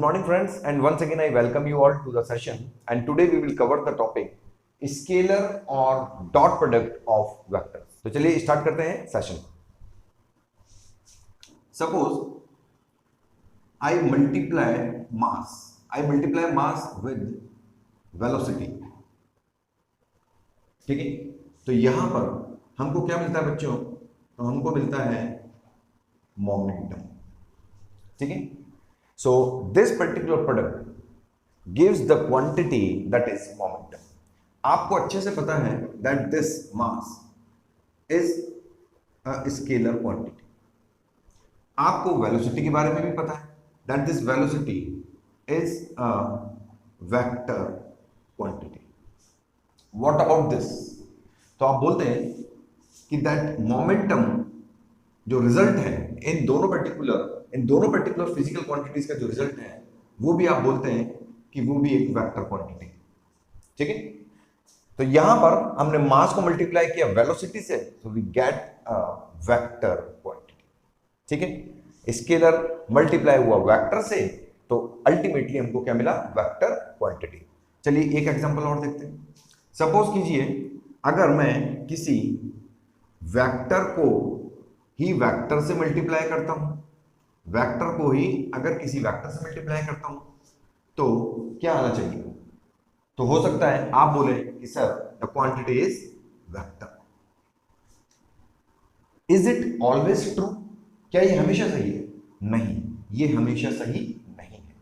morning friends, and once again I welcome you all to the session, and today we will cover the topic scalar or dot product of vectors. तो चलिए start करते हैं session. Suppose I multiply mass with velocity. ठीक है, तो यहां पर हमको क्या मिलता है बच्चों? तो हमको मिलता है मोमेंटम. ठीक है, so this particular product gives the quantity that is momentum. आपको अच्छे से पता है that this mass is a scalar quantity. आपको velocity के बारे में भी पता है that this velocity is a vector quantity. What about this? तो आप बोलते हैं कि that momentum जो रिजल्ट है इन दोनों पर्टिकुलर फिजिकल क्वांटिटीज का जो रिजल्ट है वो भी आप बोलते हैं कि वो भी एक वेक्टर क्वांटिटी. ठीक है, तो यहां पर हमने मास को मल्टीप्लाई किया वेलोसिटी से, तो we get a vector quantity. ठीक है, स्केलर मल्टीप्लाई हुआ वेक्टर से, तो अल्टीमेटली हमको क्या मिला? Vector quantity. चलिए एक एग्जांपल और देखते हैं. सपोज कीजिए अगर मैं किसी वेक्टर को ही वेक्टर से मल्टीप्लाई करता हूं, वेक्टर को ही अगर किसी वेक्टर से मल्टीप्लाई करता हूं तो क्या आना चाहिए? तो हो सकता है आप बोले कि sir the quantity is vector. Is it always true? क्या ये हमेशा सही है? नहीं, ये हमेशा सही नहीं है.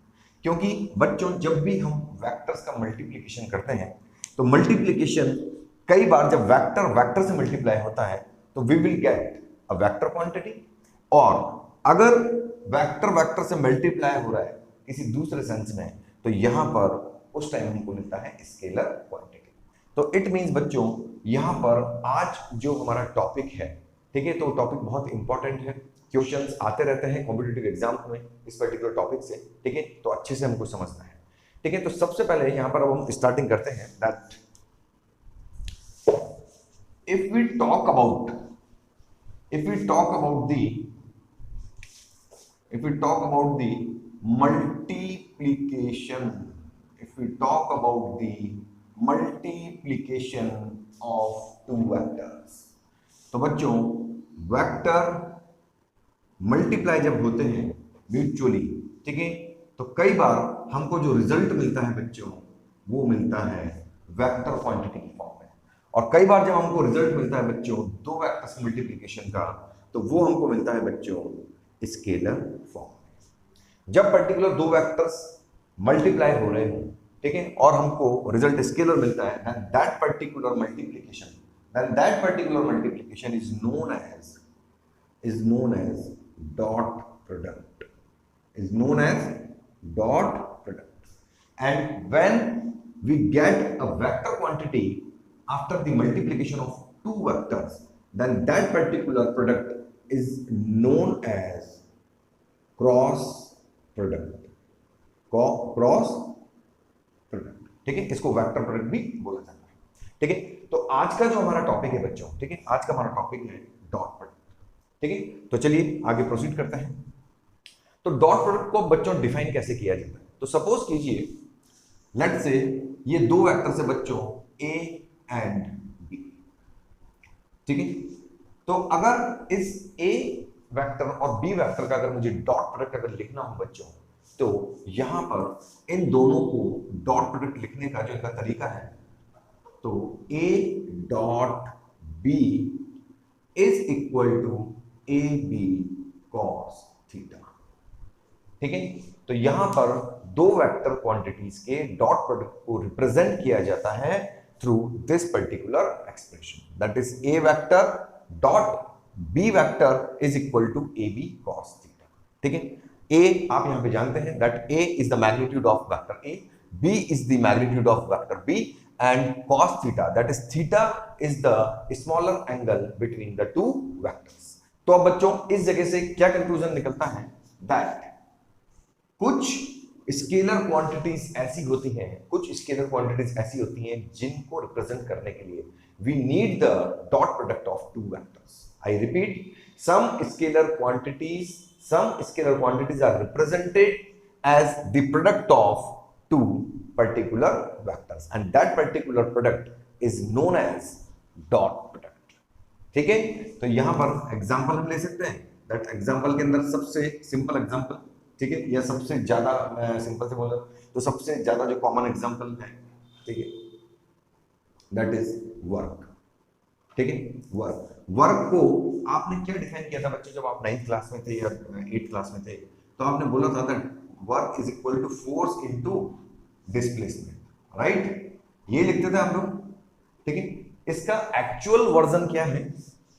क्योंकि बच्चों जब भी हम वेक्टर्स का मल्टीप्लिकेशन करते हैं तो मल्टीप्लिकेशन कई बार जब वेक्टर से मल्टीप्लाई होता है तो we will get a vector quantity, और अगर वेक्टर से मल्टीप्लाई हो रहा है किसी दूसरे सेंस में तो यहां पर उस टाइम हमको मिलता है स्केलर क्वांटिटी. तो इट मींस बच्चों यहां पर आज जो हमारा टॉपिक है, ठीक है, तो टॉपिक बहुत इंपॉर्टेंट है. क्वेश्चंस आते रहते हैं कॉम्पिटिटिव एग्जाम में इस पर्टिकुलर टॉपिक से. ठीक है, तो अच्छे से हमको समझना है. ठीक है, तो सबसे पहले यहां पर अब हम स्टार्टिंग करते हैं that if we talk about the multiplication of two vectors, तो बच्चों वेक्टर मल्टीप्लाई जब होते हैं म्यूचुअली, ठीक है, तो कई बार हमको जो रिजल्ट मिलता है बच्चों वो मिलता है वेक्टर क्वांटिटी की फॉर्म में. और कई बार जब हमको रिजल्ट मिलता है बच्चों दो वेक्टर्स मल्टीप्लिकेशन का, तो वो हमको मिलता है बच्चों स्केलर फॉर्म में. जब पर्टिकुलर दो वेक्टर्स मल्टीप्लाई हो रहे हो, ठीक है, और हमको रिजल्ट स्केलर मिलता है, then that particular multiplication is known as dot product. And when we get a vector quantity after the multiplication of two vectors, then that particular product is known as cross product. ठीक है, इसको vector product भी बोला जाता है. ठीक है, तो आज का जो हमारा टॉपिक है बच्चों, ठीक है, आज का हमारा टॉपिक है डॉट प्रोडक्ट. ठीक है, तो चलिए आगे प्रोसीड करते हैं. तो डॉट प्रोडक्ट को बच्चों डिफाइन कैसे किया जाता है? तो सपोज कीजिए लेट्स से ये दो वेक्टर से बच्चों ए एंड बी. ठीक है, तो अगर इस ए वेक्टर और बी वेक्टर का अगर मुझे डॉट प्रोडक्ट अगर लिखना हो बच्चों, तो यहां पर इन दोनों को डॉट प्रोडक्ट लिखने का जो इनका तरीका है, तो a dot b is equal to A B cos theta. ठीक है, तो यहां पर दो वेक्टर क्वांटिटीज के डॉट प्रोडक्ट को रिप्रेजेंट किया जाता है through this particular expression, that is a vector dot b vector is equal to A B cos theta. ठीक है, a आप यहां पे जानते हैं that a is the magnitude of vector a, b is the magnitude of vector b, and cos theta, that is theta is the smaller angle between the two vectors. तो अब बच्चों इस जगह से क्या कंक्लूजन निकलता है that कुछ स्केलर क्वांटिटीज ऐसी होती हैं जिनको रिप्रेजेंट करने के लिए we need the dot product of two vectors. I repeat, some scalar quantities are represented as the product of two particular vectors and that particular product is known as dot product। ठीक है, तो यहां पर example हम ले सकते हैं, that example के अंदर सबसे सिंपल एग्जांपल, ठीक है, या सबसे ज्यादा, मैं सिंपल से बोल रहा हूं तो सबसे ज्यादा जो कॉमन एग्जांपल है, ठीक है, दैट इज वर्क। ठीक है, वर्क को आपने क्या डिफाइन किया था बच्चों जब आप 9th क्लास में थे या 8th क्लास में थे, तो आपने बोला था that work is equal to force into displacement, right, ये लिखते थे आप लोग। ठीक है, इसका एक्चुअल वर्जन क्या है,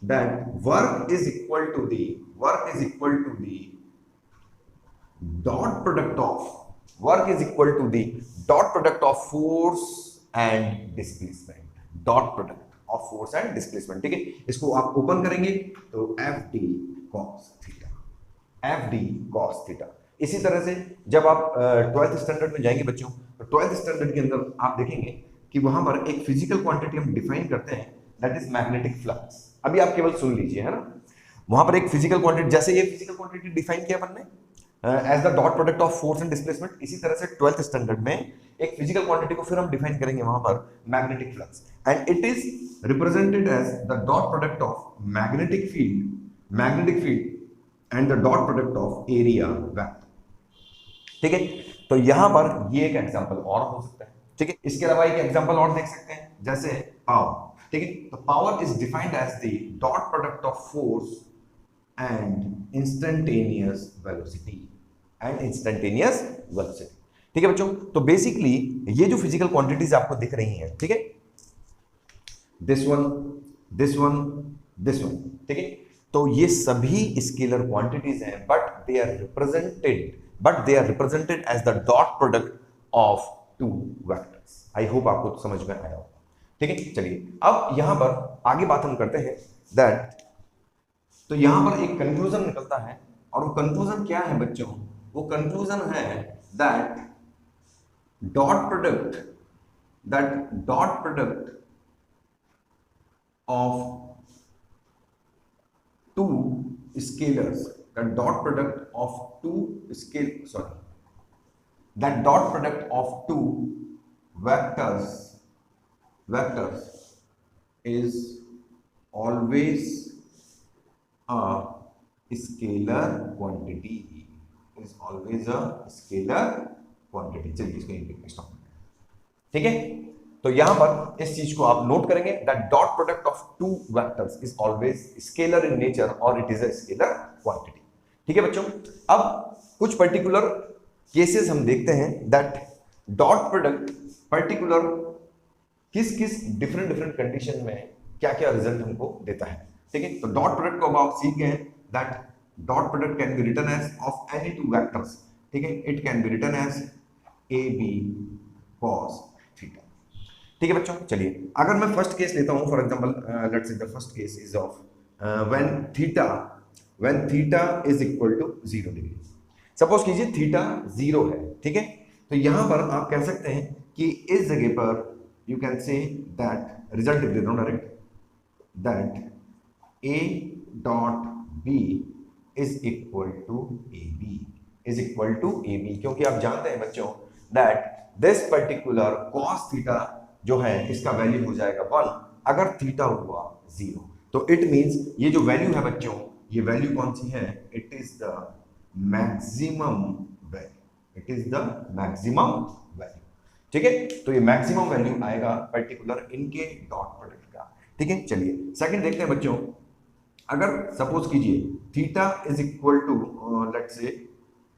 that work is equal to the dot product of force and displacement, dot product of force and displacement. ठीक है, इसको आप ओपन करेंगे तो एफ डी कॉस थीटा। इसी तरह से जब आप 12th स्टैंडर्ड में जाएंगे बच्चों, तो 12th स्टैंडर्ड के अंदर आप देखेंगे कि वहां पर एक फिजिकल क्वांटिटी हम डिफाइन करते हैं, दैट इज मैग्नेटिक फ्लक्स। अभी आप केवल सुन लीजिए, है ना, वहां पर एक फिजिकल क्वांटिटी, जैसे ये फिजिकल क्वांटिटी डिफाइन किया अपन ने as the dot product of force and displacement, इसी तरह से 12th स्टैंडर्ड में एक फिजिकल क्वांटिटी को फिर हम डिफाइन करेंगे वहां पर magnetic flux, and it is represented as the dot product of magnetic field and the dot product of area vector. ठीक है, तो यहां पर ये एक एग्जांपल और हो सकता है। ठीक है, इसके अलावा एक एग्जांपल और देख सकते हैं, जैसे पावर। ठीक है, तो power is defined as the dot product of force and instantaneous velocity ठीक है बच्चों, तो बेसिकली ये जो फिजिकल क्वांटिटीज आपको दिख रही हैं, ठीक है, दिस वन, ठीक है, तो ये सभी स्केलर क्वांटिटीज हैं, but they are represented as the dot product of two vectors. I hope आपको समझ में आया होगा। ठीक है, चलिए अब यहां पर आगे बात हम करते हैं दैट, तो यहां पर एक कंक्लूजन निकलता है, और वो कंक्लूजन क्या है बच्चों, वो कंक्लूजन है that dot product of two scalars, that dot product of two vectors is always a scalar quantity, चलिए इसको यहीं पे स्टॉप। ठीक है, तो यहां पर इस चीज को आप नोट करेंगे that dot product of two vectors is always scalar in nature और it is a scalar quantity. ठीक है बच्चों, अब कुछ पर्टिकुलर केसेस हम देखते हैं दैट डॉट प्रोडक्ट पर्टिकुलर किस डिफरेंट कंडीशन में क्या क्या रिजल्ट हमको देता है। ठीक है, तो डॉट प्रोडक्ट को अब आप सीख गए that dot product can be written as of any two vectors. ठीक है, it can be written as A B cos theta. ठीक है बच्चों, चलिए अगर मैं फर्स्ट केस लेता हूं, for example let's say the first case is of when theta is equal to 0 degree. Suppose कीजिए थीटा 0 है। ठीक है, तो यहां पर आप कह सकते हैं कि इस जगह पर you can say that result लिख देता हूं direct, that A dot B is equal to A B, क्योंकि आप जानते हैं बच्चों that this particular cos theta जो है इसका वैल्यू हो जाएगा 1 अगर थीटा हुआ 0। तो इट मींस ये जो वैल्यू है बच्चों, ये वैल्यू कौन सी है, it is the maximum value. ठीक है, तो ये मैक्सिमम वैल्यू आएगा पर्टिकुलर इनके डॉट प्रोडक्ट का। ठीक है, चलिए सेकंड देखते हैं बच्चों, अगर सपोज कीजिए theta is equal to let's say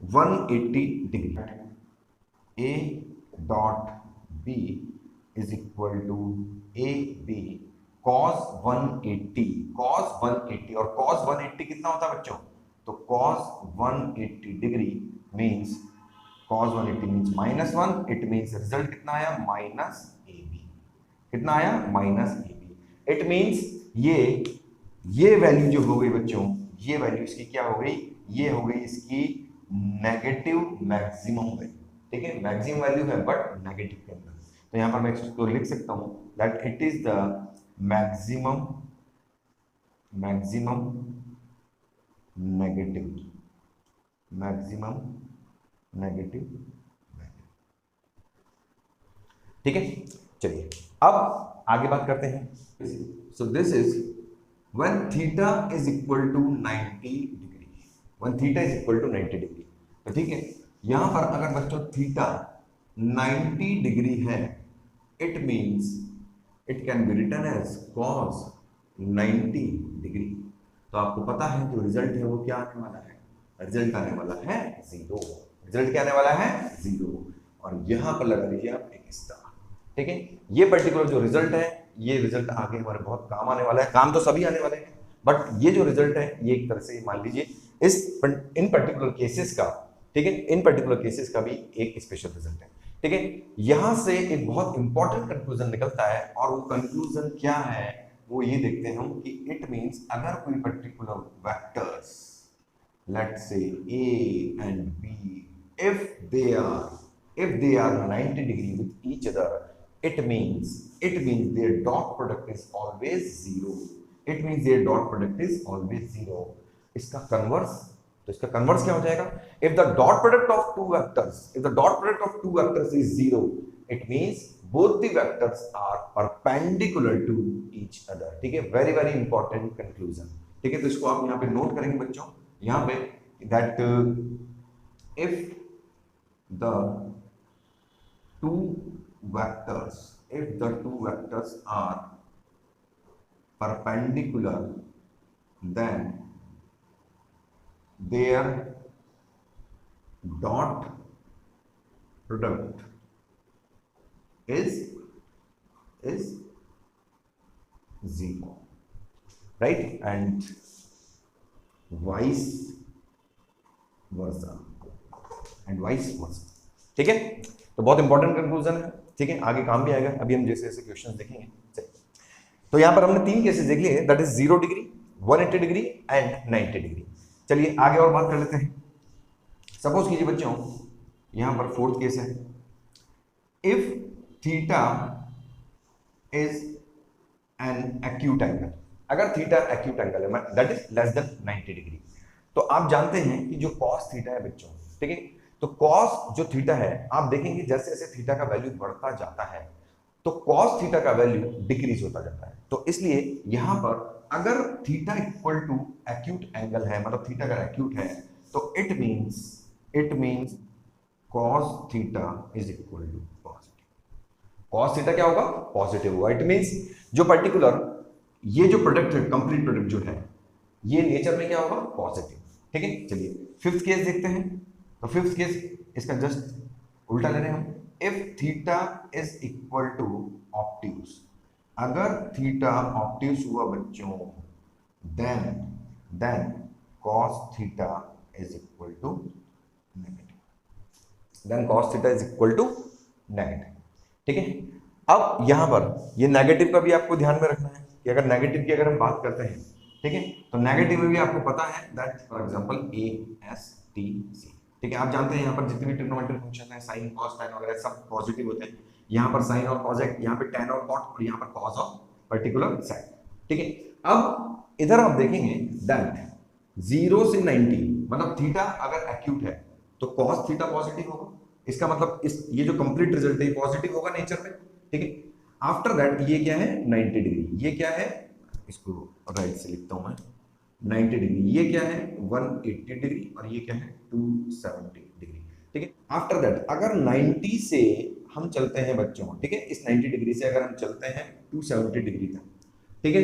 180 degree, A dot B is equal to A B cos 180 और cos 180 कितना होता है बच्चों, तो cos 180 degree means cos 180 means -1, it means result कितना आया -ab, कितना आया -ab। इट मींस ये वैल्यू जो हो गई बच्चों, ये वैल्यू इसकी क्या हो गई, ये हो गई इसकी नेगेटिव मैक्सिमम वैल्यू। ठीक है, मैक्सिमम वैल्यू है बट नेगेटिव के अंदर, तो यहां पर मैं इसको लिख सकता हूं that it is the maximum negative value. ठीक है, चलिए अब आगे बात करते हैं। So this is when theta is equal to 90 degree, when theta is equal to 90 degree. तो ठीक है, यहां पर अगर बच्चों थीटा 90 डिग्री है, it means it can be written as cos 90 degree. तो आपको पता है जो रिजल्ट है वो क्या आने वाला है, रिजल्ट आने वाला है 0। रिजल्ट क्या आने वाला है 0, और यहां पर लगा दीजिए आप एक स्टार। ठीक है, ये पर्टिकुलर जो रिजल्ट है, ये रिजल्ट आगे हमारे बहुत काम आने वाला है। काम तो सभी आने वाले हैं, बट ये जो रिजल्ट है ये एक तरह से मान लीजिए इस इन पर्टिकुलर केसेस का, ठीक है, इन पर्टिकुलर केसेस का भी एक स्पेशल रिजल्ट है। ठीक है, यहां से एक बहुत इंपॉर्टेंट कंक्लूजन निकलता है, और वो कंक्लूजन क्या है वो ये देखते हैं हम कि इट मींस अगर कोई particular vectors, let's say a and b, if they are 90 degree with each other, it means their dot product is always 0. It means their dot product is always 0. इसका कन्वर्स, तो इसका converse क्या हो जाएगा, if the dot product of two vectors is 0, it means both the vectors are perpendicular to each other. ठीक है, very very important conclusion. ठीक है, तो इसको आप यहाँ पे नोट करेंगे बच्चों, यहाँ पे that if the two vectors are perpendicular, then their dot product is 0, right? And vice versa। ठीक है, तो बहुत इंपॉर्टेंट कंक्लूजन है। ठीक है, आगे काम भी आएगा, अभी हम जैसे जैसे क्वेश्चंस देखेंगे। चलिए, तो यहां पर हमने 3 केसेस देख लिए, that is 0 degree, 180 degree and 90 degree. चलिए आगे और बात कर लेते हैं। सपोज कीजिए बच्चों, यहां पर 4th केस है, if theta is an acute angle. अगर थीटा एक्यूट एंगल है, that is less than 90 degree, तो आप जानते हैं कि जो cos थीटा है बच्चों, ठीक है, तो cos जो थीटा है, आप देखेंगे जैसे जैसे थीटा का वैल्यू बढ़ता जाता है तो cos थीटा का वैल्यू डिक्रीज होता जाता है। तो इसलिए यहां पर अगर theta equal to acute angle है, मतलब थीटा अगर एक्यूट है, तो it means cos theta is equal to positive. cos theta क्या होगा, पॉजिटिव होगा। इट मींस जो पर्टिकुलर ये जो प्रोडक्ट है, कंप्लीट प्रोडक्ट जो है, ये नेचर में क्या होगा, पॉजिटिव। ठीक है, चलिए 5th केस देखते हैं। तो 5th केस इसका जस्ट उल्टा ले रहे हैं हम। If theta is equal to obtuse, अगर थीटा ऑब्ट्यूज हुआ बच्चों, then cos theta is equal to negative, then cos theta is equal to negative. ठीक है, अब यहां पर ये नेगेटिव का भी आपको ध्यान में रखना है कि अगर नेगेटिव की अगर हम बात करते हैं, ठीक है, तो नेगेटिव में भी आपको पता है that for example a s t c। ठीक है, आप जानते हैं यहाँ पर जितने भी ट्रिग्नोमेट्रिक फंक्शन है, साइन कॉस टैन वगैरह सब पॉजिटिव होते हैं। यहाँ पर साइन और कॉस है, यहाँ पे टैन और कॉट, और यहाँ पर कॉस और पर्टिकुलर साइन। ठीक है, अब इधर आप देखेंगे दैट 0 से 90, मतलब थीटा अगर एक्यूट है तो कॉस थीटा पॉजिटिव होगा। इसका मतलब इस ये जो कंप्लीट रिजल्ट है पॉजिटिव होगा नेचर में। ठीक है, आफ्टर दैट ये क्या है 90 डिग्री, ये क्या है, इसको राइट से लिखता हूं मैं, 90 डिग्री, ये क्या है 180 डिग्री, और ये क्या है 270 डिग्री। ठीक है, आफ्टर दैट अगर 90 से हम चलते हैं बच्चों, ठीक है, इस 90 डिग्री से अगर हम चलते हैं 270 डिग्री तक, ठीक है,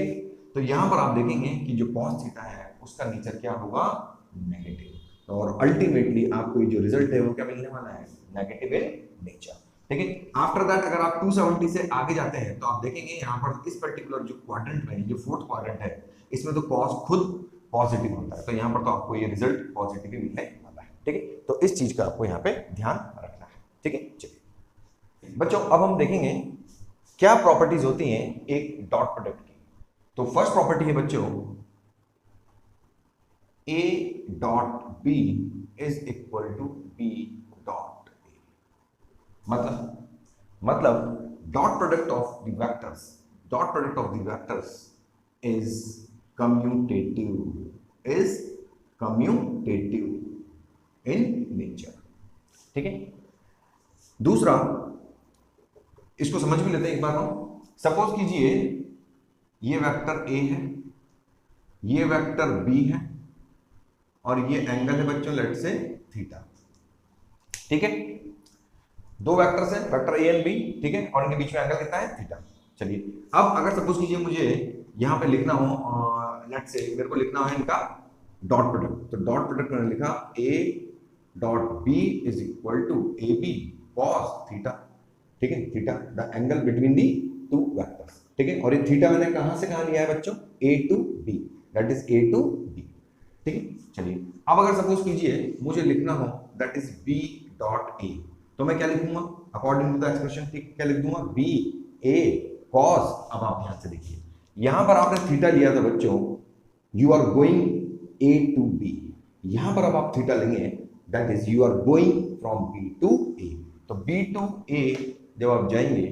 तो यहां पर आप देखेंगे कि जो cos थीटा है उसका नेचर क्या होगा, नेगेटिव, और अल्टीमेटली आपको जो रिजल्ट है वो क्या मिलने वाला है, नेगेटिव इन नेचर। ठीक है, आफ्टर दैट अगर आप 270 से आगे जाते हैं तो आप देखेंगे यहाँ पर इस पर्टिकुलर जो क्वाड्रेंट में, जो 4th क्वाड्रेंट है, इसमें तो cos खुद पॉजिटिव होता है, तो यहाँ पर तो आपको ये रिजल्ट पॉजिटिव ही मिलने वाला है। ठीक है, तो इस चीज का आपको यहाँ पे ध्यान रखना है। ठीक है, चलिए बच्चों अब हम देखेंगे क्या प्रॉपर्टीज होती हैं एक डॉट प्रोडक्ट की। तो फर्स्ट प्रॉपर्टी है बच्चों, a dot b is equal to b dot a। मतलब dot product of the vectors is commutative in nature. ठीक है। दूसरा, इसको समझ भी लेते हैं एक बार हम। सपोज कीजिए ये वेक्टर ए है, ये वेक्टर बी है, और ये एंगल है बच्चों लेट से थीटा। ठीक है, दो वेक्टर्स हैं, वेक्टर ए एंड बी, ठीक है, और इनके बीच में एंगल कितना है, थीटा। चलिए, अब अगर सपोज कीजिए मुझे यहां पे लिखना हो, लेट से मेरे को लिखना है इनका डॉट प्रोडक्ट, तो डॉट प्रोडक्ट मैंने लिखा A dot B is equal to A B cos theta. ठीक है, theta the angle between the two vectors. ठीक है, और ये थीटा मैंने कहां से कहां लिया है बच्चों, A to B, that is A to B. ठीक है, चलिए अब अगर सपोज कीजिए मुझे लिखना हो that is B dot A, तो मैं क्या लिखूंगा अकॉर्डिंग टू द एक्सप्रेशन, ठीक, क्या लिख दूंगा, बी ए कॉस। अब आप यहां से देखिए, यहां पर आपने थीटा लिया था बच्चों, you are going A to B, यहां पर अब आप थीटा लेंगे that is you are going from B to A. तो बी टू ए जब आप जाएंगे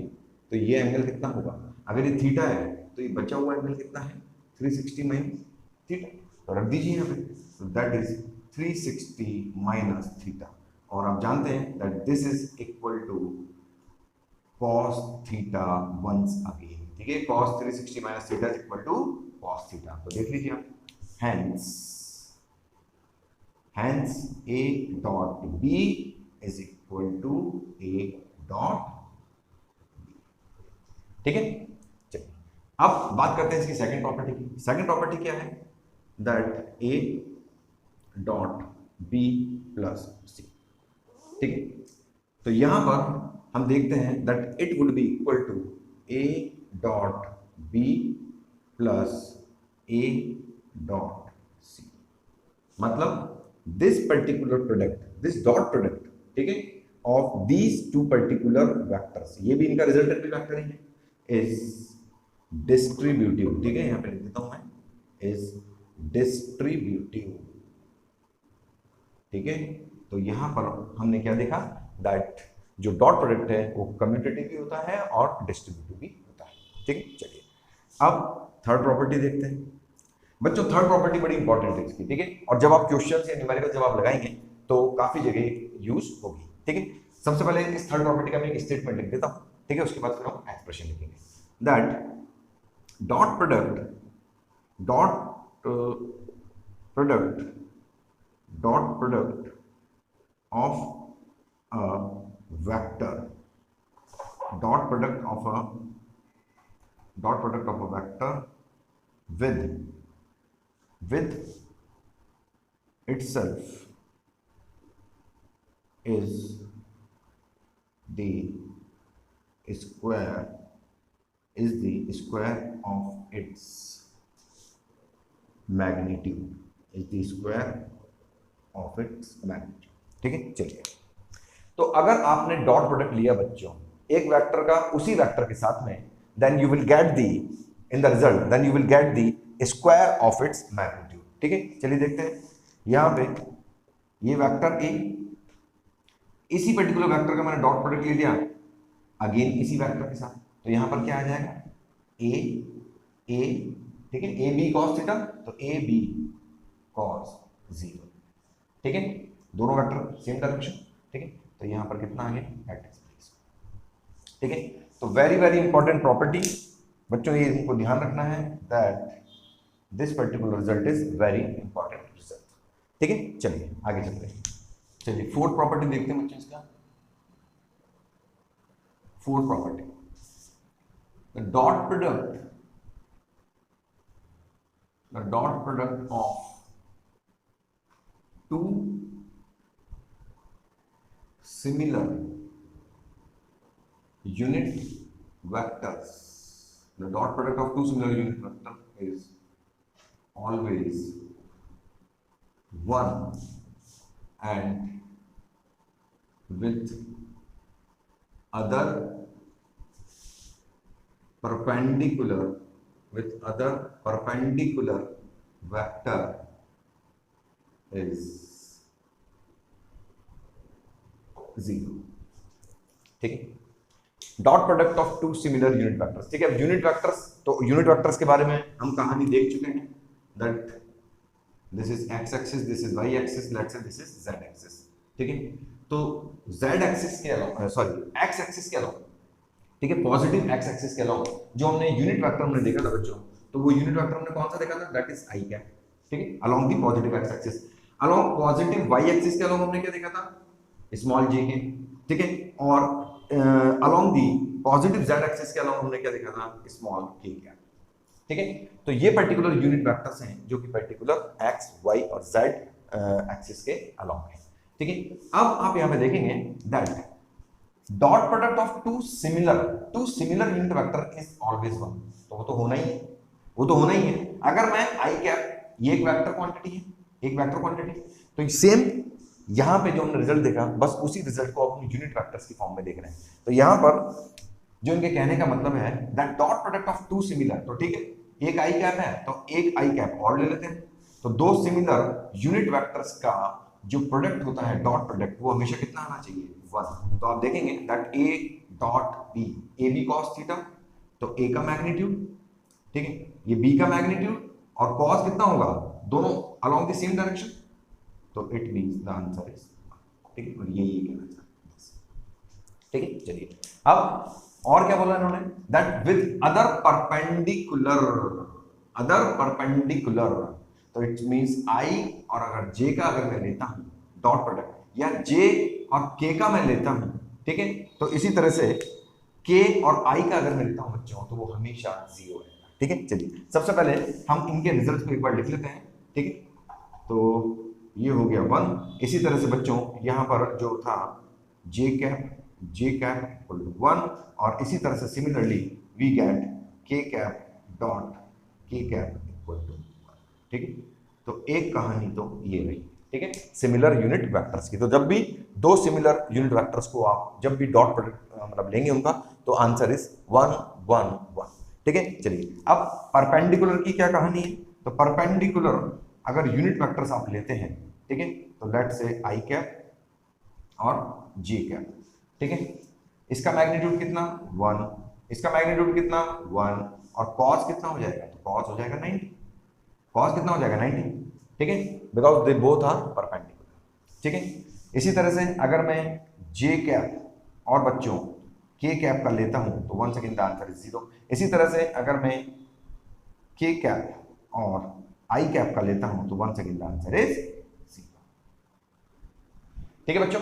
तो ये एंगल कितना होगा, अगर ये थीटा है तो ये बचा हुआ एंगल कितना है, 360 माइनस थीटा, तो रख दीजिए यहाँ पे, तो दैट इज 360 माइनस थीटा, और आप जानते हैं that this is equal to cos theta once again. ठीक है, cos 360 minus theta is equal to cos theta, तो देख लीजिए आप, hence a dot b is equal to a dot b। ठीक है, चलिए अब बात करते हैं इसकी सेकंड प्रॉपर्टी की। सेकंड प्रॉपर्टी क्या है, that a dot b plus c। ठीक है, तो यहां पर हम देखते हैं that it would be equal to a dot b plus a dot c, मतलब this particular product, this dot product, ठीक है, of these two particular vectors, ये भी इनका रिजल्टेंट भी वेक्टर ही है, is distributive। ठीक है, यहां पे लिख देता हूं मैं, is distributive। ठीक है, तो यहां पर हमने क्या देखा, दैट जो डॉट प्रोडक्ट है वो कम्यूटेटिव भी होता है और डिस्ट्रीब्यूटिव भी होता है। ठीक है, चलिए अब थर्ड प्रॉपर्टी देखते हैं बच्चों। थर्ड प्रॉपर्टी बड़ी इंपॉर्टेंट है इसकी, ठीक है, और जब आप क्वेश्चन या न्यूमेरिकल जब आप लगाएंगे तो काफी जगह यूज होगी। ठीक है, सबसे पहले इस थर्ड प्रॉपर्टी का मैं एक स्टेटमेंट लिख देता हूं, ठीक है, उसके बाद फिर हम एक्सप्रेशन लिखेंगे, that dot product of a vector, dot product of a vector with itself is the square of its magnitude, ठीक है, चलिए तो अगर आपने डॉट प्रोडक्ट लिया बच्चों एक वेक्टर का उसी वेक्टर के साथ में, then you will get the in the result, then you will get the square of its magnitude. ठीक है, चलिए देखते हैं, यहां पे ये वेक्टर ए, इसी पर्टिकुलर वेक्टर का मैंने डॉट प्रोडक्ट ले लिया अगेन इसी वेक्टर के साथ, तो यहां पर क्या आ जाएगा, ए, ठीक है, ए बी कॉस थीटा, तो ए बी कॉस 0। ठीक है, दोनों वेक्टर सेम डायरेक्शन। ठीक है, तो यहां पर कितना आ गया, एट दिस प्लेस। ठीक है, तो वेरी वेरी इंपॉर्टेंट प्रॉपर्टी बच्चों, ये इनको ध्यान रखना है that this particular result is very important result. ठीक है, चलिए आगे चलते हैं। चलिए फोर्थ प्रॉपर्टी देखते हैं बच्चों इसका। Fourth property, the dot product of two similar unit vectors, the dot product of two similar unit vectors is always 1 and with other perpendicular vector is 0। ठीक है, dot product of two similar unit vectors. ठीक है, अब unit vectors, तो unit vectors के बारे में हम कहानी देख चुके हैं, that this is X axis, this is Y axis, let's say this is Z axis. ठीक है, तो z एक्सिस के अलावा, सॉरी x एक्सिस के अलावा, ठीक है, पॉजिटिव x एक्सिस के अलावा जो हमने यूनिट वेक्टर हमने देखा था बच्चों, तो वो यूनिट वेक्टर हमने कौन सा देखा था, दैट इज i कैप, ठीक है, along the positive x axis. Along positive y axis के अलावा हमने क्या देखा था, स्मॉल j के, ठीक है, और along the positive z axis के अलावा हमने क्या देखा था, स्मॉल k कैप, ठीक है। तो ये पर्टिकुलर यूनिट वेक्टर्स हैं जो कि पर्टिकुलर x y और z एक्सिस के अलोंग है, ठीक है। अब आप यहां पे देखेंगे that dot product of two similar unit vector is always one, तो वो तो होना ही है, वो तो होना ही है। अगर मैं आई कैप, ये एक वेक्टर क्वांटिटी है, एक वेक्टर क्वांटिटी, तो सेम यहां पे जो हमने रिजल्ट देखा, बस उसी रिजल्ट को अपने यूनिट वेक्टर्स की फॉर्म में देख रहे हैं। तो यहां पर जो इनके कहने का मतलब है that dot product of two similar, तो ठीक है, एक आई कैप है तो एक आई कैप और ले लेते हैं, तो दो सिमिलर यूनिट वेक्टर्स का जो प्रोडक्ट होता है, डॉट प्रोडक्ट, वो हमेशा कितना आना चाहिए, वन। तो आप देखेंगे that A dot B, A B cos theta, तो ए का मैग्नीट्यूड, ठीक है, ये बी का मैग्नीट्यूड, और कॉस कितना होगा, दोनों अलोंग द सेम डायरेक्शन, तो it means the answer is, ठीक है, और ये कहना चाहते हैं, ठीक है। चलिए अब और क्या बोला इन्होंने, दैट विद अदर परपेंडिकुलर, तो इट मींस आई और अगर जे का अगर मैं लेता हूं डॉट प्रोडक्ट, या जे और के का मैं लेता हूं, ठीक है, तो इसी तरह से के और आई का अगर मैं लेता हूं बच्चों, तो वो हमेशा जीरो है, ठीक है। चलिए सबसे पहले हम इनके रिजल्ट को एक बार लिख लेते हैं, ठीक है, तो ये हो गया वन। इसी तरह से बच्चों यहां पर जो था जे कैप इक्वल टू वन, और इसी तरह से सिमिलरली वी गेट के कैप डॉट के कैप इक्वल टू, ठीक है। तो एक कहानी तो ये रही, ठीक है, सिमिलर यूनिट वेक्टर्स की। तो जब भी दो सिमिलर यूनिट वेक्टर्स को आप जब भी डॉट प्रोडक्ट मतलब लेंगे उनका, तो answer is one one one, ठीक है। चलिए अब परपेंडिकुलर की क्या कहानी है, तो परपेंडिकुलर अगर यूनिट वेक्टर्स आप लेते हैं, ठीक है, तो लेट से आई कैप और जे कैप, ठीक है, इसका मैग्नीट्यूड कितना, वन, इसका मैग्नीट्यूड कितना, वन, और कॉस कितना हो जाएगा, तो कॉस हो जाएगा 90, कॉस कितना हो जाएगा 90, ठीक है, because they both are perpendicular, ठीक है। इसी तरह से अगर मैं जे कैप और बच्चों के कैप का लेता हूं, तो one second the answer is zero. इसी तरह से अगर मैं के कैप और आई कैप का लेता हूं, तो one second the answer is zero, ठीक है बच्चों।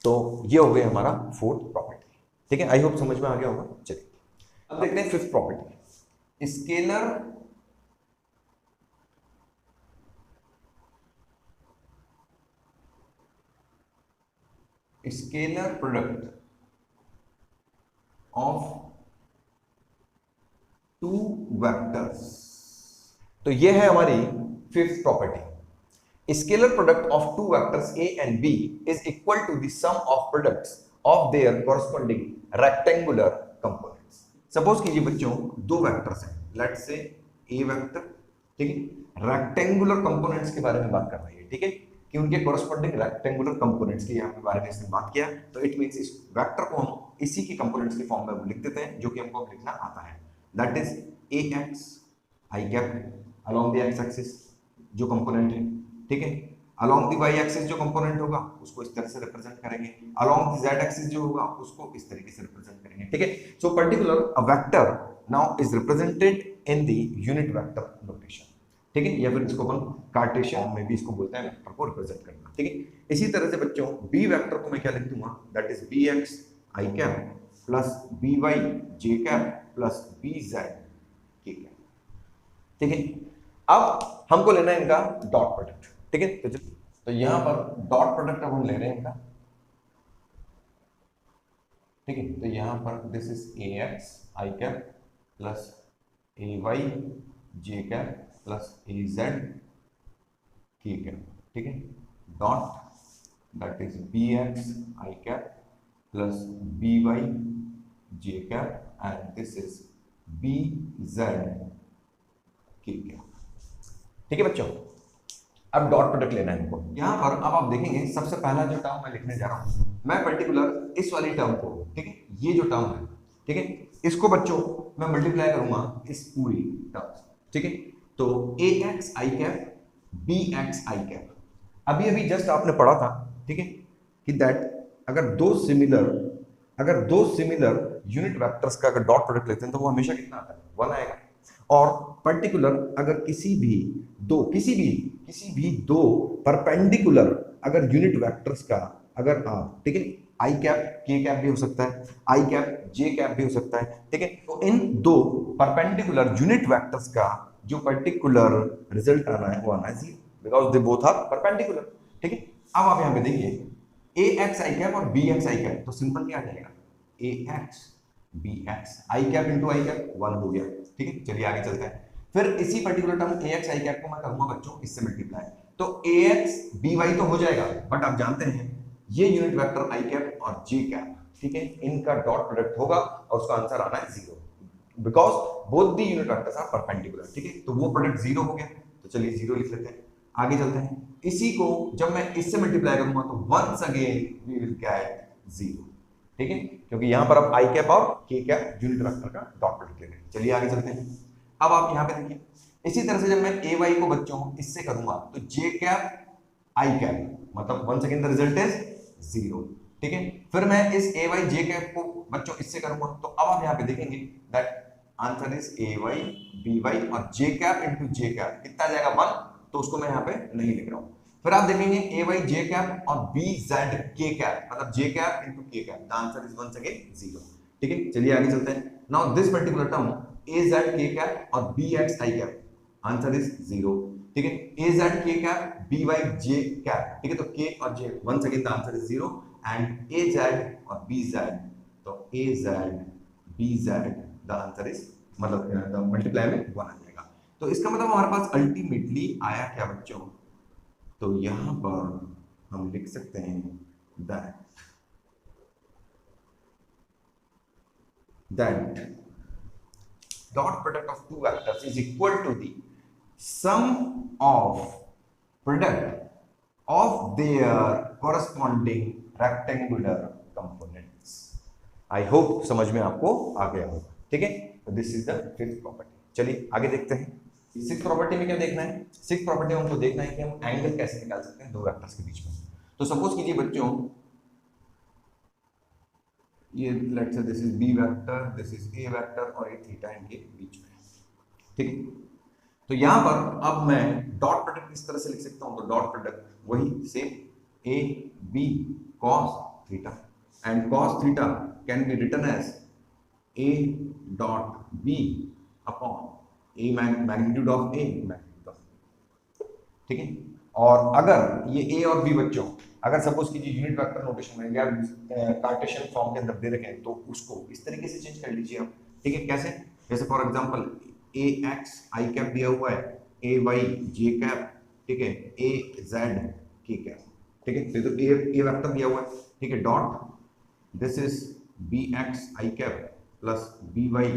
तो ये हो गया हमारा फोर्थ प्रॉपर्टी, ठीक है, आई होप समझ में आ गया होगा। चलिए अब देखते हैं fifth property, scalar product of two vectors. तो ये है हमारी fifth property, scalar product of two vectors A and B is equal to the sum of products of their corresponding rectangular components. Suppose कीजिए बच्चों दो वेक्टर्स हैं, let's say A vector, ठीक है, रेक्टेंगुलर कंपोनेंट्स के बारे में बात कर रही है, ठीक है, कि उनके कॉरस्पॉन्डिंग रेक्टेंगुलर कंपोनेंट्स के यहाँ के बारे में इसने बात किया, तो इट मींस इस वेक्टर को हम इसी के कंपोनेंट्स की फॉर्म में लिख देते हैं जो कि हमको लिखना आता है, that is A X I cap along the x axis जो कंपोनेंट है, ठीक है, अलोंग द वाई एक्सिस जो कंपोनेंट होगा उसको इस तरह से रिप्रेजेंट करेंगे, अलोंग द जेड एक्सिस जो होगा उसको इस तरीके से रिप्रेजेंट करेंगे, ठीक है। So particular a vector now is represented in the unit vector notation, ठीक है, या फिर इसको अपन कार्टेशियन में भी इसको बोलते हैं वेक्टर को रिप्रेजेंट करना, ठीक है। इसी तरह से बच्चों बी वेक्टर को मैं क्या लिख दूंगा, that is B X I cap plus B Y J cap plus B Z K cap, ठीक है। अब हमको लेना है इनका डॉट प्रोडक्ट, ठीक है, तो यहां पर डॉट प्रोडक्ट अब हम ले रहे हैं इनका, ठीक है, तो यहां पर this is A X I cap plus A Y J cap plus A Z K cap, ठीक है, dot that is B X I cap plus B Y J cap and this is B Z K cap, ठीक है बच्चों। अब dot product लेना है इनको, यहां पर अब आप देखेंगे सबसे पहला जो टर्म मैं लिखने जा रहा हूं, मैं पर्टिकुलर इस वाली टर्म को, ठीक है, ये जो टर्म है, ठीक है, इसको बच्चों मैं मल्टीप्लाई करूंगा इस पूरी टर्म, ठीक है, तो A X I cap B X I cap, अभी अभी जस्ट आपने पढ़ा था, ठीक है, कि दैट अगर दो सिमिलर यूनिट वेक्टर्स का अगर डॉट प्रोडक्ट लेते हैं तो वो हमेशा कितना आता है, 1 आएगा। और पर्टिकुलर अगर किसी भी दो परपेंडिकुलर अगर यूनिट वेक्टर्स का अगर आप, ठीक है, आई कैप के कैप भी हो सकता है, आई कैप जे कैप भी हो सकता है, ठीक है, तो इन दो परपेंडिकुलर यूनिट वेक्टर्स का जो पर्टिकुलर रिजल्ट आना है वो आना है 0, because they both are perpendicular, ठीक है। अब आप यहां पे देखिए ए एक्स आई कैप और बी एक्स आई कैप, तो सिंपल क्या आ जाएगा, A X B X I cap into I cap 1 हो गया, ठीक है। चलिए आगे चलते हैं। फिर इसी particular term A X I cap को मैं करूंगा बच्चों इससे मल्टीप्लाई, तो ए एक्स बी वाई तो हो जाएगा, बट आप जानते हैं ये यूनिट वेक्टर आई कैप और जे कैप, ठीक है, इनका डॉट प्रोडक्ट होगा और उसका आंसर आना है 0, because both the unit vectors are perpendicular, ठीक है, तो वो प्रोडक्ट 0 हो गया। तो चलिए 0 लिख लेते हैं, आगे चलते हैं। इसी को जब मैं इससे मल्टीप्लाई करूंगा तो once again we will get 0, ठीक है, क्योंकि यहां पर अब आई कैप और के कैप यूनिट वेक्टर का डॉट प्रोडक्ट ले रहे हैं। चलिए आगे चलते हैं। अब आप यहां पे देखिए इसी तरह से जब मैं ए वाई को बच्चों इससे करूंगा तो जे कैप आई कैप, मतलब once again the result is 0, ठीक है। फिर मैं इस ए वाई जे कैप को बच्चों इससे करूंगा तो अब आप यहां पे देखेंगे that answer is A Y B Y और J cap into J cap कितना आ जाएगा 1, तो उसको मैं यहां पे नहीं लिख रहा हूं। फिर आप देखेंगे ए वाई जे कैप और बी जेड के कैप, मतलब J cap into K cap, the answer is once again 0, ठीक है। चलिए आगे चलते हैं। Now this particular term A Z K cap और B X I cap, answer is 0, ठीक है। A Z K cap B Y J cap, ठीक है, तो के और J once again the answer is 0 and A Z और B Z, तो A Z B Z the answer is, मतलब the multiply में 1 आ जाएगा। तो इसका मतलब हमारे पास अल्टीमेटली आया क्या बच्चों, तो यहां पर हम लिख सकते हैं that dot product of two vectors is equal to the sum of product of their corresponding rectangular components. I hope समझ में आपको आ गया होगा, ठीक है। तो this is the fifth property. चलिए आगे देखते हैं। सिक्स्थ प्रॉपर्टी में क्या देखना है, सिक्स्थ प्रॉपर्टी में हमको देखना है कि हम एंगल कैसे निकाल सकते हैं दो वेक्टर्स के बीच में। तो सपोज कीजिए बच्चों ये let's say this is B vector, this is A vector और ये थीटा इनके बीच में, ठीक है। तो यहां पर अब मैं डॉट प्रोडक्ट इस तरह से लिख सकता हूं, तो डॉट प्रोडक्ट वही same A B cos theta and cos theta can be written as A dot B upon A magnitude of A magnitude of, ठीक है। और अगर ये ए और बी बच्चों अगर सपोज कीजिए यूनिट वेक्टर नोटेशन में या कार्टेशियन फॉर्म के अंदर दे रखे हैं तो उसको इस तरीके से चेंज कर लीजिए आप, ठीक है। कैसे, जैसे for example A X I cap दिया हुआ है, ए वाई जे कैप, ठीक है, ए जेड के कैप, ठीक है, तो ए वेक्टर दिया हुआ है, ठीक है, dot this is B X I cap plus B Y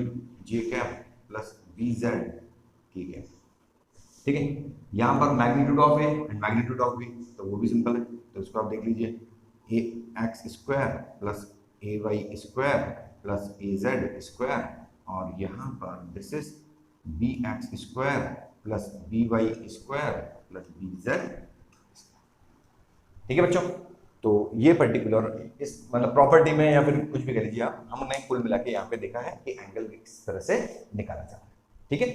J cap plus B Z K cap, ठीक है। यहां पर magnitude of A and magnitude of B, तो वो भी सिंपल है, तो इसको आप देख लीजिए A X square plus A Y square plus A Z square और यहाँ पर this is B X square plus B Y square plus B Z, ठीक है बच्चों। तो ये पर्टिकुलर इस मतलब प्रॉपर्टी में या फिर कुछ भी कह लीजिए आप, हमने कुल मिला के यहाँ पे देखा है कि एंगल किस तरह से निकाला जाता है, ठीक है।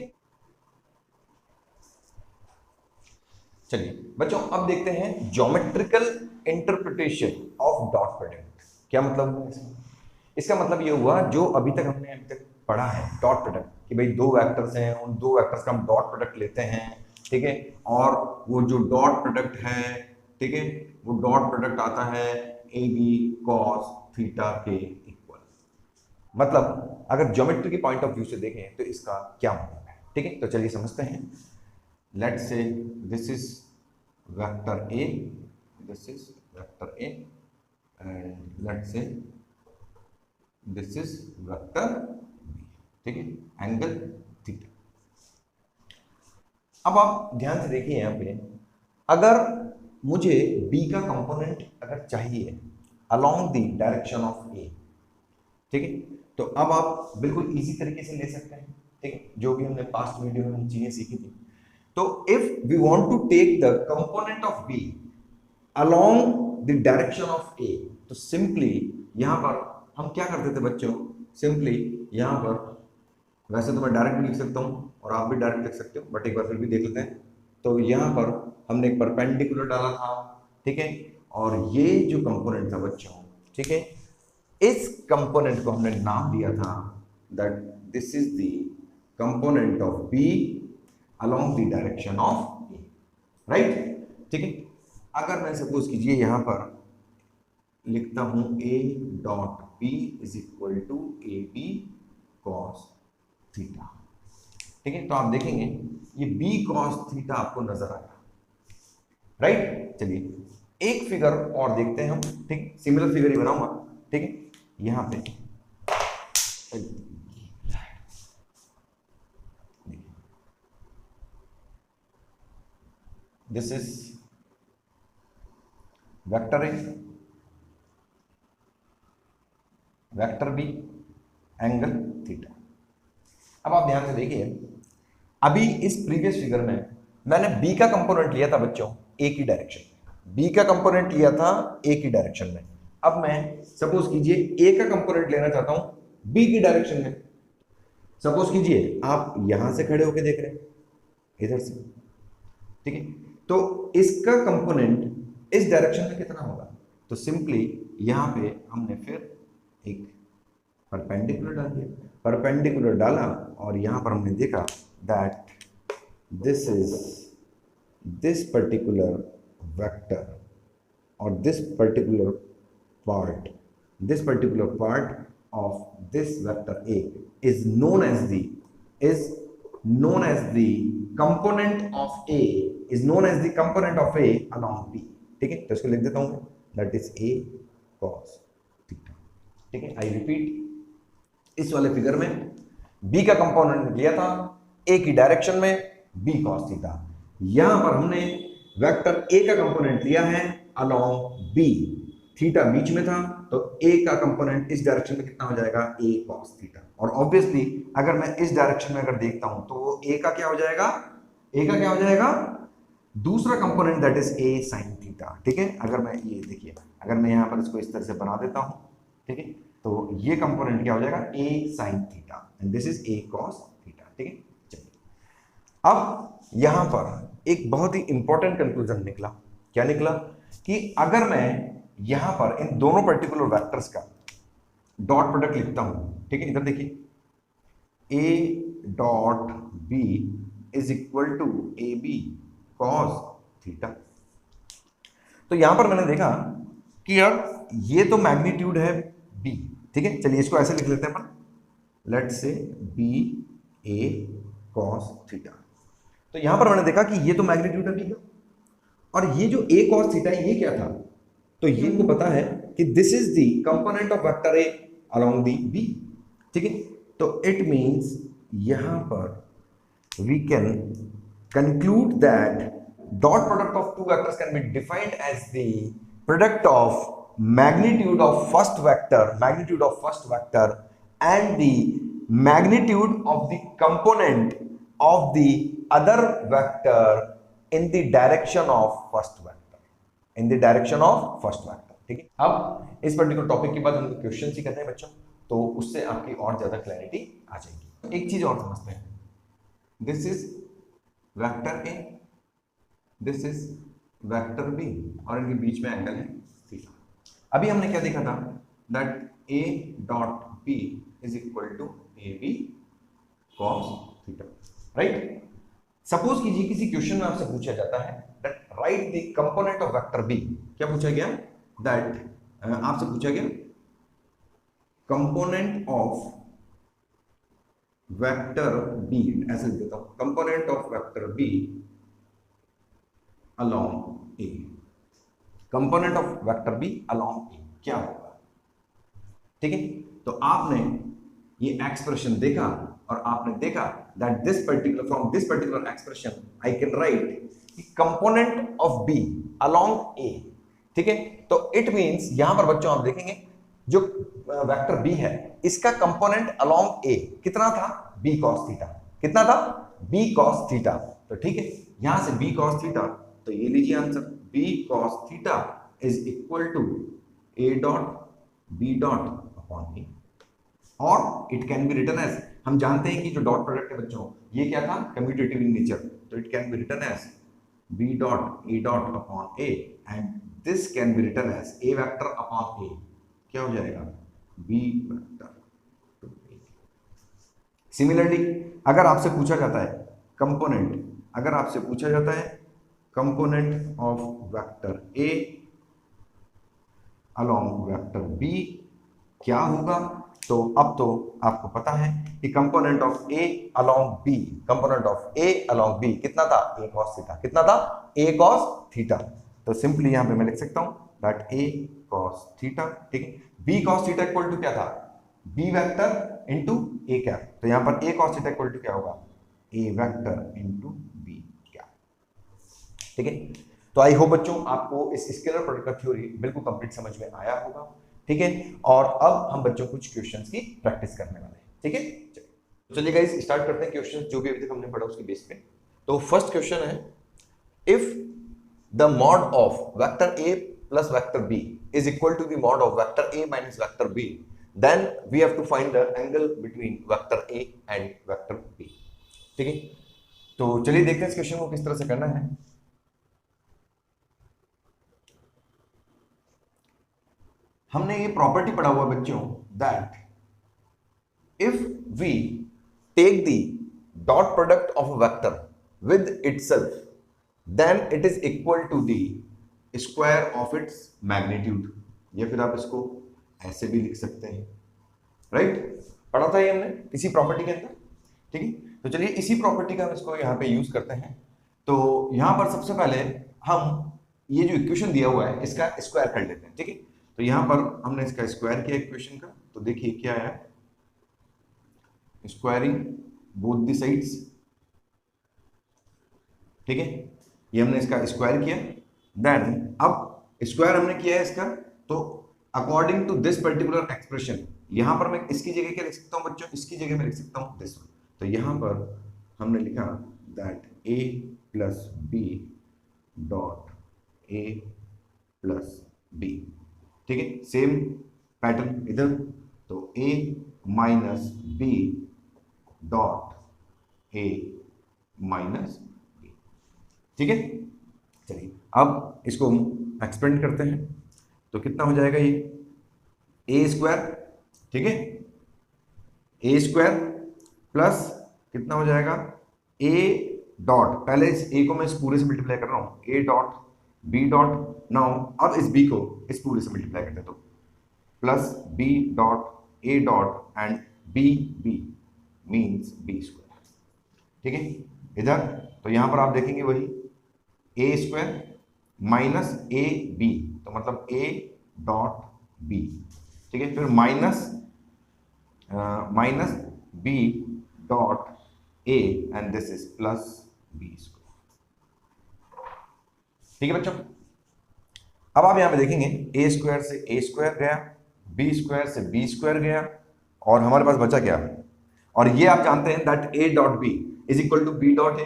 चलिए बच्चों अब देखते हैं geometrical interpretation of dot product. क्या मतलब हुआ इसका? इसका मतलब ये हुआ जो अभी तक पढ़ा है डॉट प्रोडक्ट कि भाई दो वेक्टर्स हैं, उन दो वेक्टर्स का हम डॉट प्रोडक्ट लेते हैं, ठीक है, और वो जो डॉट प्रोडक्ट है, ठीक है, वो डॉट प्रोडक्ट आता है ए बी कॉस थीटा के इक्वल। मतलब अगर ज्योमेट्री के पॉइंट ऑफ व्यू से देखें तो इसका क्या मतलब है, ठीक है। तो चलिए समझते हैं। Let's say this is vector A, this is vector A, and let's say this is vector B, ठीक है, एंगल थीटा। अब आप ध्यान से देखिए यहाँ पे, अगर मुझे B का कंपोनेंट अगर चाहिए along the direction of A, ठीक है, तो अब आप बिल्कुल इजी तरीके से ले सकते हैं, ठीक है, जो भी हमने पास्ट वीडियो में चीजें सीखी थी। तो if we want to take the component of B along the direction of A. तो सिंपली यहां पर हम क्या करते थे बच्चों, सिंपली यहां पर, वैसे तो मैं डायरेक्ट भी लिख सकता हूं और आप भी डायरेक्ट लिख सकते हो, बट एक बार फिर भी देख लेते हैं। तो यहां पर हमने एक परपेंडिकुलर डाला था, ठीक है, और ये जो कंपोनेंट था बच्चों, ठीक है, इस कंपोनेंट को हमने नाम दिया था that this is the component of B along the direction of A, right, ठीक है। अगर मैं सपोज कीजिए यहां पर लिखता हूं A dot B is equal to A B cos theta, ठीक है, तो आप देखेंगे ये बी कॉस थीटा आपको नजर आया, राइट। चलिए एक फिगर और देखते हैं हम, ठीक, सिमिलर फिगर ही बनाऊंगा, ठीक है। यहां पे this is vector A, vector B, angle theta. अब आप ध्यान से देखिए, अभी इस प्रीवियस फिगर में मैंने बी का कंपोनेंट लिया था बच्चों ए की डायरेक्शन में, बी का कंपोनेंट लिया था ए की डायरेक्शन में। अब मैं सपोज कीजिए ए का कंपोनेंट लेना चाहता हूं बी की डायरेक्शन में। सपोज कीजिए आप यहां से खड़े होकर देख रहे हैं, इधर से, ठीक है, तो इसका कंपोनेंट इस डायरेक्शन में कितना होगा, तो सिंपली यहां पे हमने फिर एक परपेंडिकुलर डाल दिया, परपेंडिकुलर डाला और यहां पर हमने देखा that this is this particular vector और this particular part of this vector A is known as the component of A along B, ठीक है, तो इसको लिख देता हूं मैं, that is A cos theta, ठीक है। आई रिपीट, इस वाले फिगर में B का कंपोनेंट लिया था A की डायरेक्शन में, B cos थीटा। यहां पर हमने वेक्टर A का कंपोनेंट लिया है along B, थीटा बीच में था, तो A का कंपोनेंट इस डायरेक्शन में कितना हो जाएगा, A cos थीटा। और ऑब्वियसली अगर मैं इस डायरेक्शन में अगर देखता हूं तो A का क्या हो जाएगा, A का क्या हो जाएगा, दूसरा component that is A sin theta, ठीक है। अगर मैं ये देखिए, अगर मैं यहां पर इसको इस तरह से बना देता हूं, ठीक है, तो ये कंपोनेंट क्या हो जाएगा, A sin theta and this is A cos theta, ठीक है। चलिए अब यहां पर एक बहुत ही इंपॉर्टेंट कंक्लूजन निकला, क्या निकला कि अगर मैं यहां पर इन दोनों पर्टिकुलर वेक्टर्स का डॉट प्रोडक्ट लिखता हूं, ठीक है, इधर देखिए, A dot B is equal to A B cos theta. तो यहां पर मैंने देखा कि यार ये तो मैग्नीट्यूड है B, ठीक है, चलिए इसको ऐसे लिख लेते हैं अपन, let's say B A cos theta. तो यहां पर मैंने देखा कि ये तो मैग्नीट्यूड है B का, और ये जो A कॉस थीटा है ये क्या था, तो ये को पता है कि this is the component of vector A along the B, ठीक है। तो इट मींस यहां पर we can conclude that dot product of two vectors can be defined as the product of magnitude of first vector and the magnitude of the component of the other vector in the direction of first vector, ठीक है। अब इस particular topic के बाद हम question ही करते हैं बच्चों, तो उससे आपकी और ज्यादा क्लैरिटी आ जाएगी। एक चीज और समझते हैं, this is vector A, this is vector B, और इनके बीच में एंगल है थीटा। अभी हमने क्या देखा था, that A dot B is equal to A B cos theta, right. Suppose कीजिए किसी क्वेश्चन में आपसे पूछा जाता है that right the component of vector B, क्या पूछा गया, दैट आपसे पूछा गया कंपोनेंट ऑफ वेक्टर बी, ऐसे लिख देता हूं, component of vector B along A, component of vector B along A क्या होगा, ठीक है। तो आपने ये एक्सप्रेशन देखा और आपने देखा that this particular, from this particular expression I can write component of B along A, ठीक है। तो इट मींस यहां पर बच्चों आप देखेंगे जो वेक्टर बी है इसका कंपोनेंट अलोंग ए कितना था, बी कॉस थीटा, कितना था, बी कॉस थीटा। तो ठीक है, यहां से बी कॉस थीटा, तो ये लीजिए answer b cos theta is equal to a dot b dot upon A, और it can be written as, हम जानते हैं कि जो डॉट प्रोडक्ट है बच्चों ये क्या था, कम्यूटेटिव इन नेचर, तो it can be written as b dot a dot upon a and this can be written as a vector upon a, क्या हो जाएगा b vector to a। Similarly अगर आपसे पूछा जाता है कंपोनेंट, अगर आपसे पूछा जाता है component of vector a along vector b क्या होगा, तो अब तो आपको पता है कि component of a along b, component of a along b कितना था, a cos थीटा, कितना था, a cos थीटा। तो सिंपली यहां पे मैं लिख सकता हूं दैट a cos थीटा, ठीक है, b cos theta equal to क्या था, b vector into a cap, तो यहां पर a cos theta equal to क्या होगा, a vector into b cap, ठीक है। तो आई होप बच्चों आपको इस स्केलर प्रोडक्ट का थ्योरी बिल्कुल कंप्लीट समझ में आया होगा, ठीक है। और अब हम बच्चों कुछ क्वेश्चंस की प्रैक्टिस करने वाले हैं, ठीक है। चलिए गाइस स्टार्ट करते हैं क्वेश्चंस जो भी अभी तक हमने पढ़ा उसके बेस पे। तो फर्स्ट क्वेश्चन है, if the mod of vector a plus vector b is equal to the mod of vector a minus vector b, then we have to find the angle between vector a and vector b, ठीक है। तो चलिए देखते हैं इस question को किस तरह से करना है। हमने ये प्रॉपर्टी पढ़ा हुआ बच्चों that if we take the dot product of a vector with itself then it is equal to the square of its magnitude, या फिर आप इसको ऐसे भी लिख सकते हैं, राइट। पढ़ा था ये हमने इसी प्रॉपर्टी के अंदर, ठीक है। तो चलिए इसी प्रॉपर्टी का हम इसको यहाँ पे यूज करते हैं। तो यहाँ पर सबसे पहले हम ये जो इक्वेशन दिया हुआ है इसका स्क्वायर कर लेते हैं, ठीक है। तो यहाँ पर हमने इसका स्क्वायर किया इक्वेशन का, तो देखिए क्या आया, स्क्वायरिंग बोथ द साइड्स, ठीक है, ये हमने इसका स्क्वायर किया। देन अब स्क्वायर हमने किया है इसका, तो according to this particular expression यहां पर मैं इसकी जगह क्या लिख सकता हूं बच्चों, इसकी जगह मैं लिख सकता हूं दिस वन। तो यहां पर हमने लिखा that a plus B dot a plus B, ठीक है, सेम पैटर्न इधर, तो a minus B dot a minus B, ठीक है। चलिए अब इसको हम एक्सपेंड करते हैं, तो कितना हो जाएगा ये ए स्क्वायर, ठीक है, ए स्क्वायर प्लस कितना हो जाएगा ए डॉट, पहले इस ए को मैं इस पूरे से मल्टीप्लाई कर रहा हूं, A dot B dot, now अब इस बी को इस पूरे से मल्टीप्लाई करते हैं, तो plus B dot A dot and B B means B square, ठीक है। इधर तो यहां पर आप देखेंगे वही A square minus A B, तो मतलब ए डॉट बी, ठीक है, फिर minus B dot A and this is plus B square, ठीक है बच्चों। अब आप यहां पे देखेंगे ए स्क्वायर से ए स्क्वायर गया, बी स्क्वायर से बी स्क्वायर गया, और हमारे पास बचा क्या, और ये आप जानते हैं that A dot B is equal to B dot A,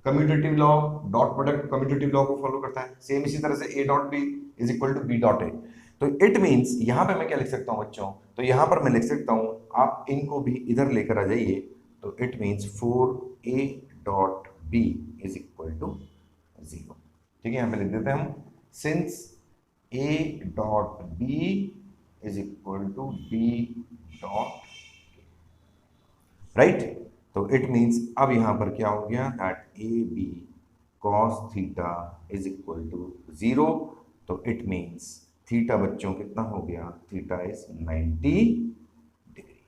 commutative law, dot product commutative law को फॉलो करता है, सेम इसी तरह से A dot B is equal to B dot A. तो इट मींस यहां पे मैं क्या लिख सकता हूं बच्चों, तो यहां पर मैं लिख सकता हूं, आप इनको भी इधर लेकर आ जाइए, तो it means 4a dot B is equal to 0, ठीक है। यहां पे लिख देते हैं हम, since a dot B is equal to B dot, right. तो इट मींस अब यहां पर क्या हो गया that A B cos theta is equal to 0, तो इट मींस थीटा बच्चों कितना हो गया, थीटा इज 90 डिग्री,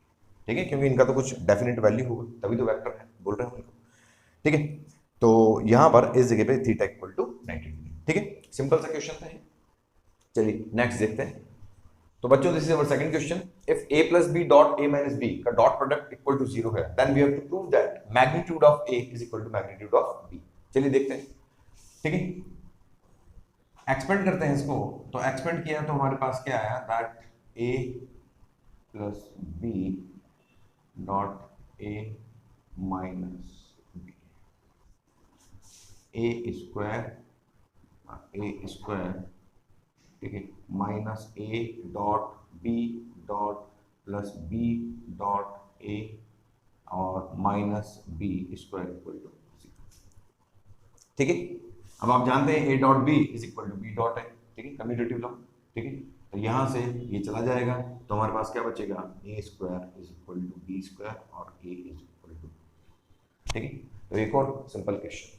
ठीक है, क्योंकि इनका तो कुछ डेफिनेट वैल्यू होगा तभी तो वेक्टर है बोल रहे हैं उनको, ठीक है। तो यहां पर इस जगह पे थीटा इक्वल टू 90 डिग्री, ठीक है, सिंपल सा क्वेश्चन था। चलिए नेक्स्ट देखते हैं। तो बच्चों this is our second question, if a plus B dot a minus B का डॉट प्रोडक्ट इक्वल टू 0 है, then we have to prove that magnitude of a is equal to magnitude of b। चलिए देखते हैं, ठीक है, expand करते हैं इसको। तो एक्सपेंड किया तो हमारे पास क्या आया that a plus B dot a minus B, a square A square, ठीक है, minus A dot B dot plus B dot A और minus B square equal to 0, ठीक है। अब आप जानते हैं A dot B is equal to B dot है, ठीक है, कम्यूटेटिव लॉ, ठीक है। तो यहां से ये चला जाएगा तो हमारे पास क्या बचेगा, A square is equal to B square और ए इज इक्वल टू, ठीक है। तो एक और सिंपल क्वेश्चन,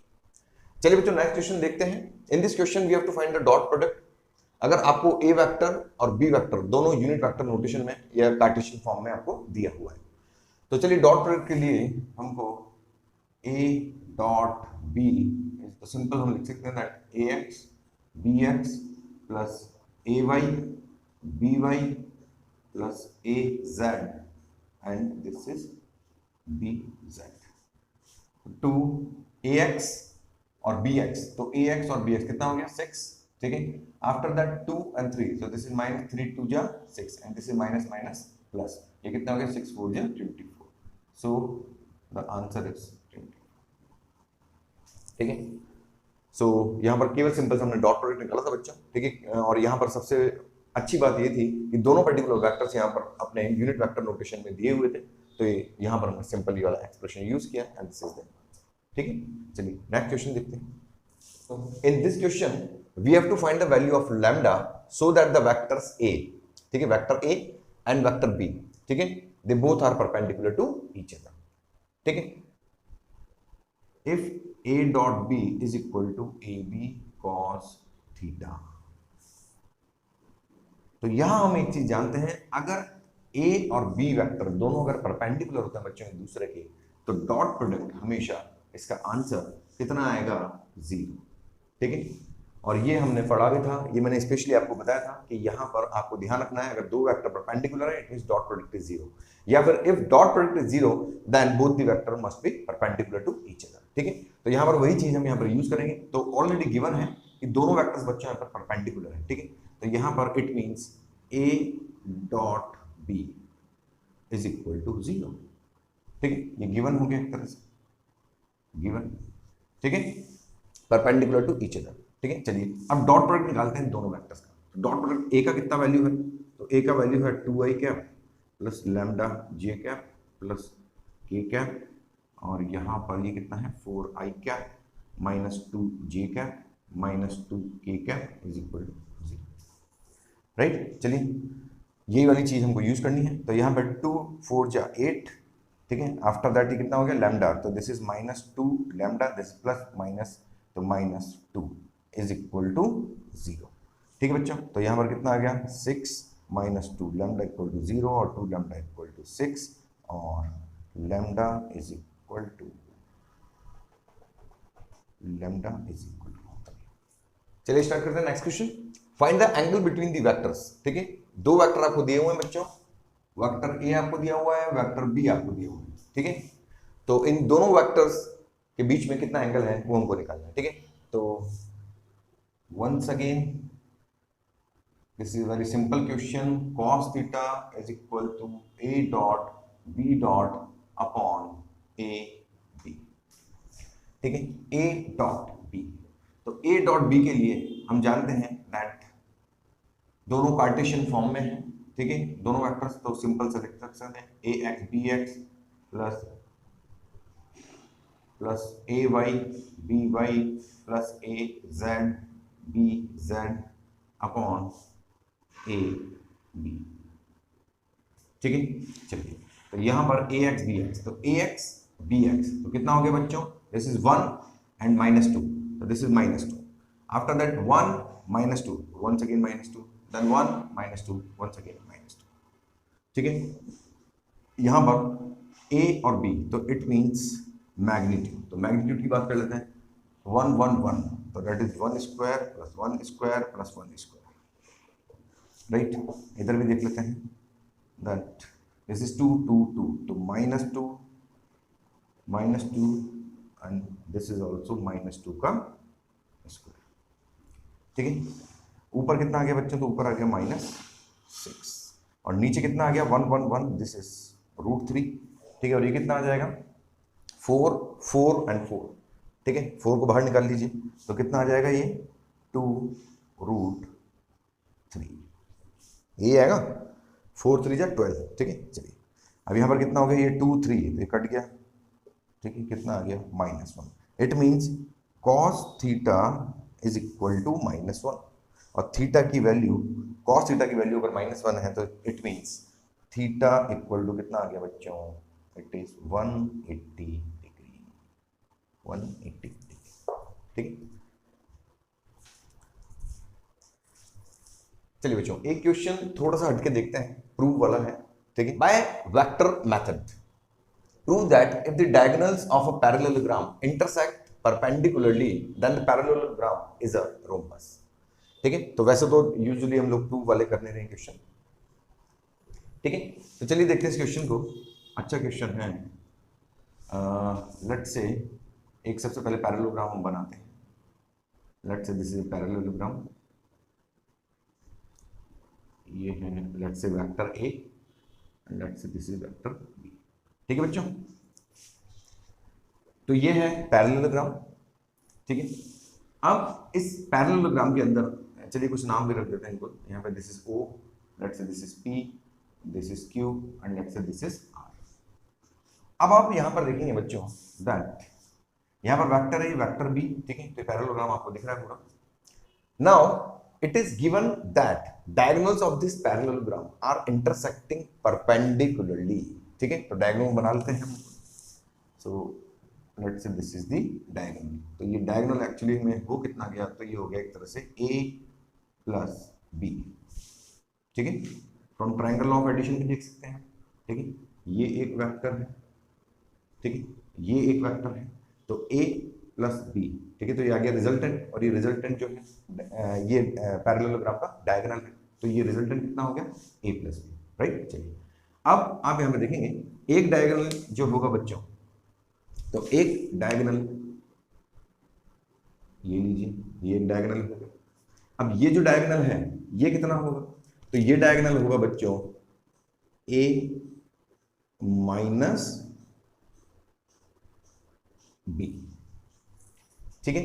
चलिए बच्चों नेक्स्ट क्वेश्चन देखते हैं। In this question we have to find the dot product. अगर आपको ए वेक्टर और बी वेक्टर दोनों यूनिट वेक्टर नोटेशन में या कार्टेशियन फॉर्म में आपको दिया हुआ है, तो चलिए डॉट प्रोडक्ट के लिए हमको ए डॉट बी, तो सिंपल हम लिख सकते हैं that A X B X plus A Y B Y plus A Z and this is B Z to A X और बी एक्स। तो ए एक्स और बी एक्स कितना हो गया 6, ठीक है। After that 2 and 3, so this is minus 3 2 जा 6 and this is minus minus plus, ये कितना हो गया 6 4 जा 24, so the answer is 24, ठीक है। सो यहाँ पर केवल सिंपल से हमने डॉट प्रोडक्ट निकाला था बच्चों, ठीक है। और यहाँ पर सबसे अच्छी बात ये थी कि दोनों पर्टिकुलर वेक्टर्स यहाँ पर अपने यूनिट वेक्टर नोटेशन में दिए हुए थे, तो ये यहाँ पर हमने सिंपल ये वाला एक्सप्रेशन यूज किया and this is the answer, ठीक है। चलिए नेक्स्ट क्वेश्चन देखते हैं। In this question we have to find the value of lambda so that the vectors a, ठीक है, vector a and vector b, ठीक है, they both are perpendicular to each other, ठीक है। if a dot b is equal to ab cos theta, तो यहां हम एक चीज जानते हैं, अगर a और b वेक्टर दोनों अगर परपेंडिकुलर होते हैं बच्चों एक दूसरे के, तो डॉट प्रोडक्ट हमेशा इसका आंसर कितना आएगा 0, ठीक है। और ये हमने पढ़ा भी था, ये मैंने स्पेशली आपको बताया था कि यहाँ पर आपको ध्यान रखना है, अगर दो वेक्टर परपेंडिकुलर है it means dot product is 0, या फिर if dot product is 0 then both the vector must be perpendicular to each other, ठीक है। तो यहाँ पर वही चीज हम यहाँ पर यूज करेंगे। तो ऑलरेडी गिवन है कि दोनों वेक्टर्स बच्चों यहाँ पर परपेंडिकुलर है, ठीक है। तो यहाँ पर it means a dot b is equal to 0, ठीक है। ये गिवन हो गया एक तरह से, गिवन, ठीक है, परपेंडिकुलर टू ईच अदर, ठीक है। चलिए अब डॉट प्रोडक्ट निकालते हैं दोनों वेक्टर्स का। तो डॉट प्रोडक्ट ए का कितना वैल्यू है, तो ए का वैल्यू है 2i cap plus lambda J cap plus K cap, और यहाँ पर ये कितना है 4i cap minus 2j cap minus 2k cap is equal to 0, right. चलिए यही वाली चीज हमको यूज करनी है। तो यहाँ पर 2 4 जा 8, ठीक है। आफ्टर दैट ये कितना हो गया लैम्डा, तो this is minus 2 lambda, this plus minus, तो माइनस 2 इज इक्वल टू 0, ठीक है बच्चों। तो यहाँ पर कितना आ गया 6 माइनस 2 लैम्डा इक्वल टू 0 और 2 लैम्डा इक्वल टू 6 और लैम्डा इज इक्वल टू 3। चलिए स्टार्ट करते हैं next question. Find the angle between the vectors, ठीक है। दो वेक्टर आपको दिए हुए हैं बच्चों, वेक्टर ए आपको दिया हुआ है, वेक्टर बी आपको दिया हुआ है, ठीक है। तो इन दोनों वेक्टर्स के बीच में कितना एंगल है वो हमको निकालना है, ठीक है। तो once again this is a very simple question, cos theta is equal to a dot b dot upon a b, ठीक है, a dot b। तो a dot b के लिए हम जानते हैं दैट दोनों कार्टेशियन फॉर्म में है, ठीक है, दोनों वेक्टर्स। तो सिंपल से लिख सकते हैं a x b x plus plus a y b y plus a z B Z upon A B, ठीक है। चलिए तो यहां पर ए एक्स बी एक्स, तो ए एक्स बी एक्स तो कितना हो गया बच्चों, दिस इज 1 एंड माइनस 2, तो this is minus 2। After that 1 minus 2 once again minus 2, देन 1 माइनस 2 वंस अगेन माइनस 2, ठीक है। यहां पर ए और बी, तो इट मींस मैग्नीट्यूड, तो मैग्नीट्यूड की बात कर लेते हैं। 1 1 1, तो that is 1 square plus 1 square plus 1 square, right. इधर भी देख लेते हैं दैट दिस इज 2 2 2, तो minus 2 and this is also minus 2 का स्क्वायर, ठीक है। ऊपर कितना आ गया बच्चों, तो ऊपर आ गया -6 और नीचे कितना आ गया 1 1 1, दिस इज √3, ठीक है। और ये कितना आ जाएगा 4 4 एंड 4, ठीक है। 4 को बाहर निकाल लीजिए तो कितना आ जाएगा ये 2√3, ये आएगा 4 3 12, ठीक है। चलिए अब यहाँ पर कितना हो गया, ये 2 3 ये कट गया, ठीक है, कितना आ गया -1। It means cos theta is equal to -1, और थीटा की वैल्यू, cos थीटा की वैल्यू अगर -1 है तो it means theta equal to कितना आ गया बच्चों, इट इज 180 डिग्री, 180 डिग्री, ठीक है। चलिए बच्चों एक क्वेश्चन थोड़ा सा हटके देखते हैं, प्रूव वाला है, ठीक है। By vector method prove that if the diagonals of a parallelogram intersect perpendicularly then the parallelogram is a rhombus, ठीक है। तो वैसे तो यूजुअली हम लोग प्रूव वाले करने रहे क्वेश्चन, ठीक है। तो चलिए देखते हैं इस क्वेश्चन को, अच्छा क्वेश्चन है। लेट्स से एक सबसे पहले पैरेललोग्राम हम बनाते हैं। Let's say this is parallelogram, ये है let's say vector A, let's say this is vector B, ठीक है बच्चों। तो ये है पैरेललोग्राम, ठीक है। अब इस पैरेललोग्राम के अंदर चलिए कुछ नाम भी रख देते हैं इनको। यहाँ पे this is O, let's say this is P, this is Q and let's say this is R। अब आप यहाँ पर देखेंगे बच्चों दैट यहाँ पर वेक्टर है, वेक्टर बी, ठीक है। तो पैरेललोग्राम आपको दिख रहा है पूरा। Now it is given that diagonals of this parallelogram are intersecting perpendicularly, ठीक है। तो डायगोनल बना लेते हैं हम। So let's say this is the diagonal. तो ये डायगोनल एक्चुअली में हो कितना गया, तो ये हो गया एक तरह से a प्लस बी, ठीक है। फ्रॉम ट्रायंगल ऑफ एडिशन भी देख सकते हैं, ठीक है। ये एक वेक्टर है, ठीक है, ये एक वेक्टर है, तो a प्लस बी, ठीक है। तो ये आ गया रिजल्टेंट, और ये रिजल्टेंट जो है ये पैरेललोग्राम का डायगोनल है, तो ये रिजल्टेंट कितना हो गया a प्लस बी, राइट। चलिए अब आप यहाँ पे देखेंगे एक डायगोनल जो होगा बच्चों, तो एक डायगोनल ये लीजिए, ये एक डायगोनल होगा। अब ये जो डायगोनल है ये कितना होगा, तो ये डायगोनल होगा बच्चों a माइनस बी, ठीक है।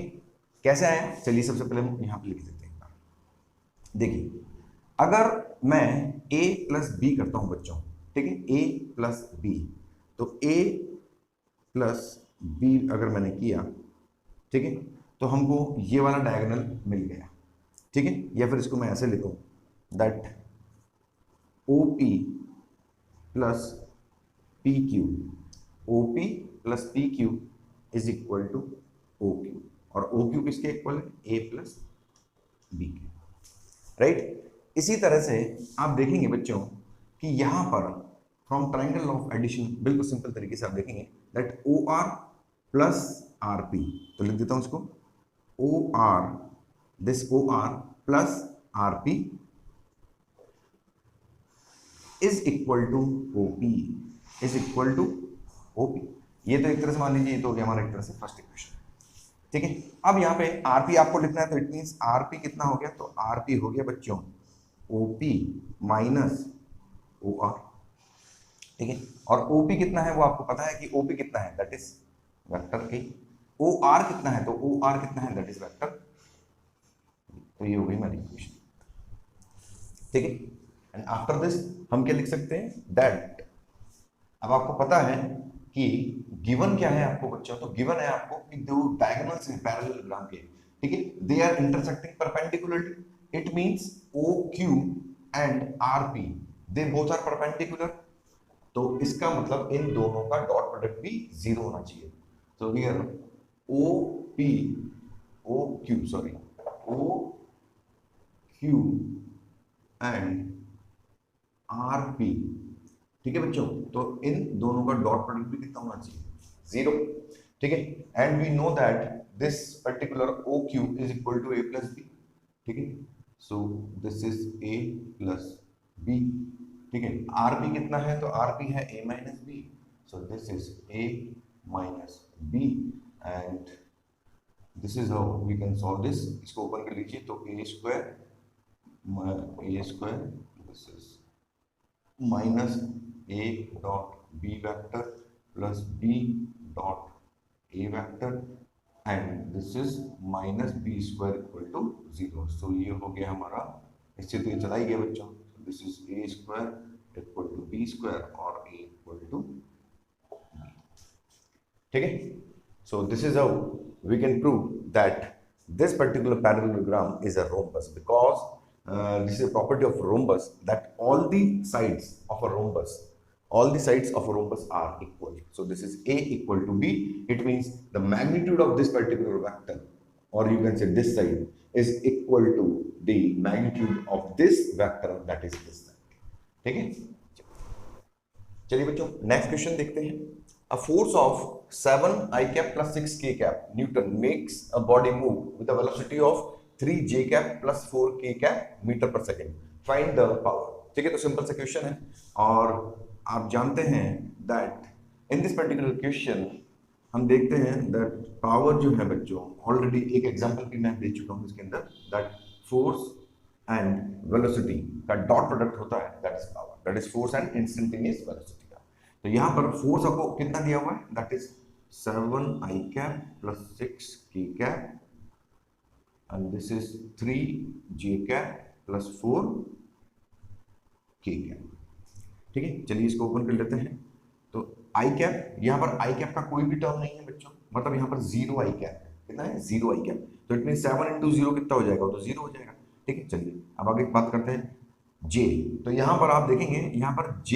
कैसे आया, चलिए सबसे पहले हम यहां पर लिख देते हैं। देखिए अगर मैं a प्लस बी करता हूं बच्चों, ठीक है, a प्लस बी, तो a प्लस बी अगर मैंने किया, ठीक है, तो हमको ये वाला डायगोनल मिल गया, ठीक है। या फिर इसको मैं ऐसे लिखूं that OP plus PQ, OP plus PQ is equal to OQ, और OQ किसके इक्वल है, A प्लस बी के, राइट। इसी तरह से आप देखेंगे बच्चों कि यहां पर फ्रॉम ट्रायंगल ऑफ एडिशन बिल्कुल सिंपल तरीके से आप देखेंगे दैट OR प्लस RP, तो लिख देता हूं इसको OR, this OR plus RP is equal to OP, is equal to OP। ये तो एक तरह से मान लीजिए ये तो हो गया हमारा एक तरह से फर्स्ट इक्वेशन, ठीक है। अब यहाँ पे RP आपको लिखना है, तो इट मींस RP कितना हो गया, तो RP हो गया बच्चों OP माइनस OR, ठीक है। और OP कितना है वो आपको पता है कि OP कितना है, that is vector A। OR कितना है, तो OR कितना है, दैट इज वेक्टर, तो ये हो गई हमारी इक्वेशन, ठीक है। एंड आफ्टर दिस हम क्या लिख सकते हैं दैट, अब आपको पता है कि गिवन क्या है आपको बच्चों, तो गिवन है आपको कि दो डायगोनल्स हैं पैरेललोग्राम के, ठीक है, they are intersecting perpendicularly, it means OQ and RP they both are perpendicular, तो इसका मतलब इन दोनों का डॉट प्रोडक्ट भी 0 होना चाहिए। तो हियर OQ एंड RP, ठीक है बच्चों, तो इन दोनों का डॉट प्रोडक्ट भी कितना होना चाहिए, 0, ठीक है। And we know that this particular OQ is equal to A plus B, ठीक है। So this is A plus B, ठीक है। RP कितना है, तो RP है A minus B, so this is A minus B and this is how we can solve this. इसको open कर लीजिए, तो A square this is minus A dot B vector plus B dot A vector and this is minus B square equal to 0। So ये हो गया हमारा, इससे तो ये चला ही गया बच्चों। This is A square equal to B square और ए इक्वल टू बी। ठीक है, so this is how we can prove that this particular parallelogram is a rhombus because this is a property of rhombus that all the sides of a rhombus are equal. So this is A equal to B. It means the magnitude of this particular vector, or you can say this side, is equal to the magnitude of this vector, that is this side. ठीक है, चलिए बच्चों next question देखते हैं। A force of 7 I cap plus 6 k cap Newton makes a body move with a velocity of 3 j cap plus 4 k cap meter per second. Find the power. ठीक है, तो simple सा question है और आप जानते हैं that in this particular question हम देखते हैं दैट पावर जो है बच्चों, ऑलरेडी एक एग्जांपल की मैं दे चुका हूं इसके अंदर, दैट फोर्स एंड वेलोसिटी का डॉट प्रोडक्ट होता है, that is power, that is force and instantaneous velocity. तो यहां पर फोर्स आपको कितना दिया हुआ है, that is 7 I cap plus 6 k cap and this is 3 j cap plus 4 k cap। ठीक है, चलिए इसको ओपन कर लेते हैं। तो I cap, यहां पर I cap का कोई भी टर्म नहीं है बच्चों, मतलब यहां पर 0 I cap है। कितना है, 0 I cap। तो इट मीन 7 into 0 कितना हो जाएगा, तो 0 हो जाएगा। ठीक है, चलिए अब आगे बात करते हैं J। तो यहां पर आप देखेंगे यहां पर J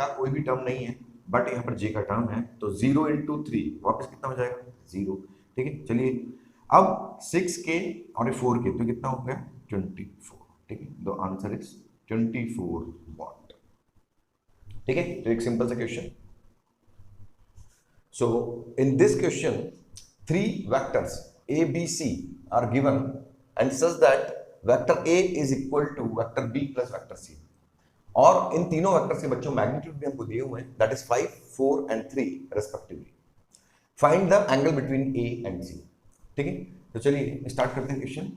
का कोई भी टर्म नहीं है, बट यहाँ पर J का टर्म है, तो 0 into 3 वापस कितना हो जाएगा, 0। ठीक है, चलिए अब 6k और 4k तो कितना हो गया, 24। ठीक है, द आंसर इज 24 वॉट। ठीक है, तो एक सिंपल सा question. So in this question 3 vectors a b c are given and such that vector a is equal to vector b plus vector c, और इन तीनों वेक्टर के बच्चों मैग्नीट्यूड भी हमको दिए हुए हैं, that is 5, 4 and 3 respectively. Find the angle between A and C. ठीक है, तो चलिए स्टार्ट करते हैं question.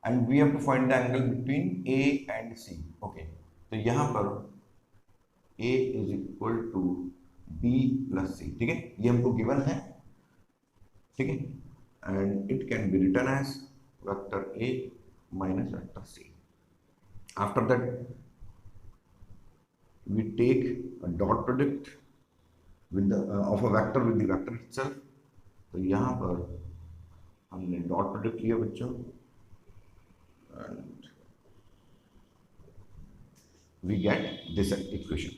And we have to find the angle between A and C. Okay, तो यहां पर A is equal to B plus C. ठीक है, ये हमको गिवन है। ठीक है, and it can be written as vector A minus vector c. After that we take a dot product with the of a vector with the vector itself। तो यहाँ पर हमने डॉट प्रोडक्ट लिया बच्चों and we get this equation,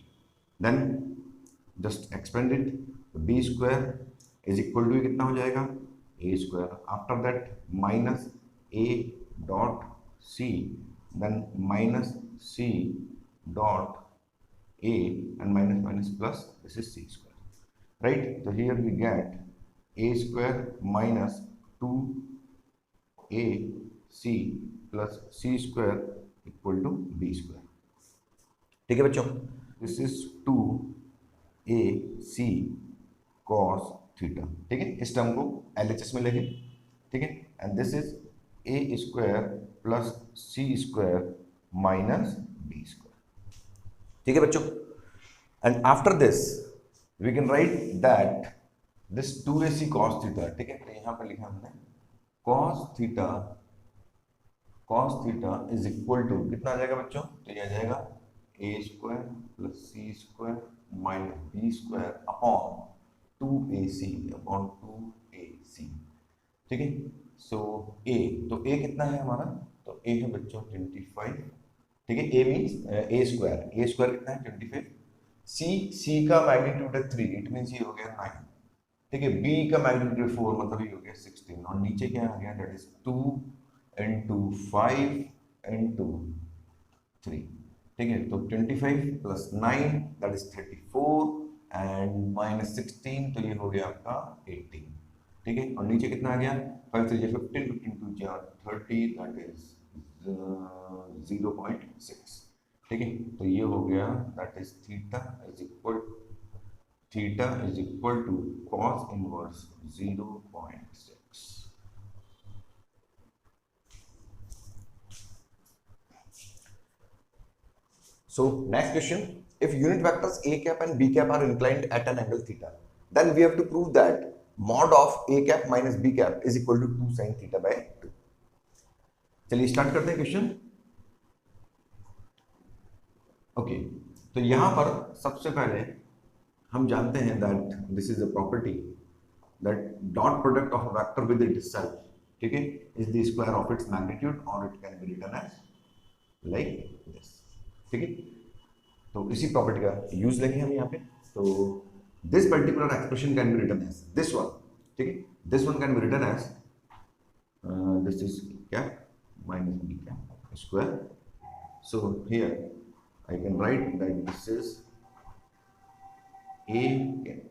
then just expand it। b square is equal to कितना हो जाएगा, a square। after that minus a dot c, then minus c dot a and minus minus plus, this is c square, right? So here we get a square minus 2 a c plus c square equal to b square। ठीक है बच्चों, this is 2 a c cos theta। ठीक है, इस term को LHS में लेंगे। ठीक है, and this is a square plus c square minus b square। ठीक है बच्चों, and after this we can write that this 2ac cos theta। ठीक है, तो यहां पर लिखा हमने cos theta is equal to कितना आ जाएगा बच्चों, तो ये आ जाएगा a square plus c square minus b square upon 2ac। ठीक है, सो a, तो a कितना है हमारा, तो a है बच्चों 25। ठीक है, a मीन्स a स्क्वायर कितना है 25। c का मैग्नीट्यूड है 3, इट मीन्स ये हो गया 9। ठीक है, b का मैग्नीट्यूड 4, मतलब ये हो गया 16, और नीचे क्या आ गया, दैट इज 2 into 5 into 3। ठीक है, तो 25 plus 9 that is 34 and minus 16, तो ये हो गया आपका 18। ठीक है, और नीचे कितना आ गया, 5 से 15, 15 to 30, दैट इज 0.6। ठीक है, तो ये हो गया that is theta is equal to cos inverse 0.6। So next question, if unit vectors a cap and b cap are inclined at an angle theta, then we have to prove that mod of a cap minus b cap is equal to 2 sin theta by 2. चलिए start करते हैं question. Okay, तो यहां पर सबसे पहले हम जानते हैं that this is a property that dot product of a vector with itself, ठीक है, is the square of its magnitude और it can be written as like this, ठीक है। तो इसी प्रॉपर्टी का यूज लेंगे हम यहाँ पे। तो this particular expression can be written as this one, ठीक है, this one can be written as this is cap minus b cap square. So here I can write that this is a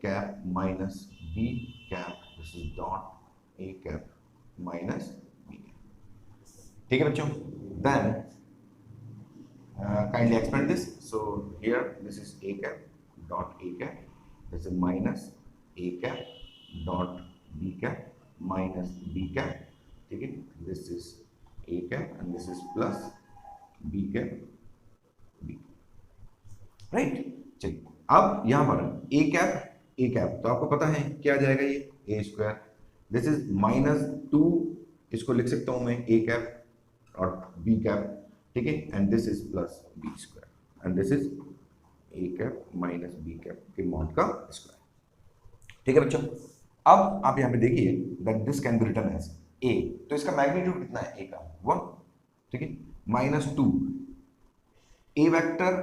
cap minus b cap, this is dot a cap minus b cap, ठीक है बच्चों। Then kindly expand this. So here this is a cap dot a cap, this is minus a cap dot b cap minus b cap, ठीक है, this is a cap and this is plus b cap b, right. चलिए अब यहां पर a cap तो आपको पता है क्या आ जाएगा, ये a square, this is minus 2, इसको लिख सकता हूं मैं a cap और b cap, ठीक है, and this is plus b square and this is a cap minus b cap के मॉड का स्क्वायर, ठीक है बच्चों। अब आप यहां पे देखिए that this can be written as a, तो इसका मैग्नीट्यूड कितना है a का 1, ठीक है, minus 2 a vector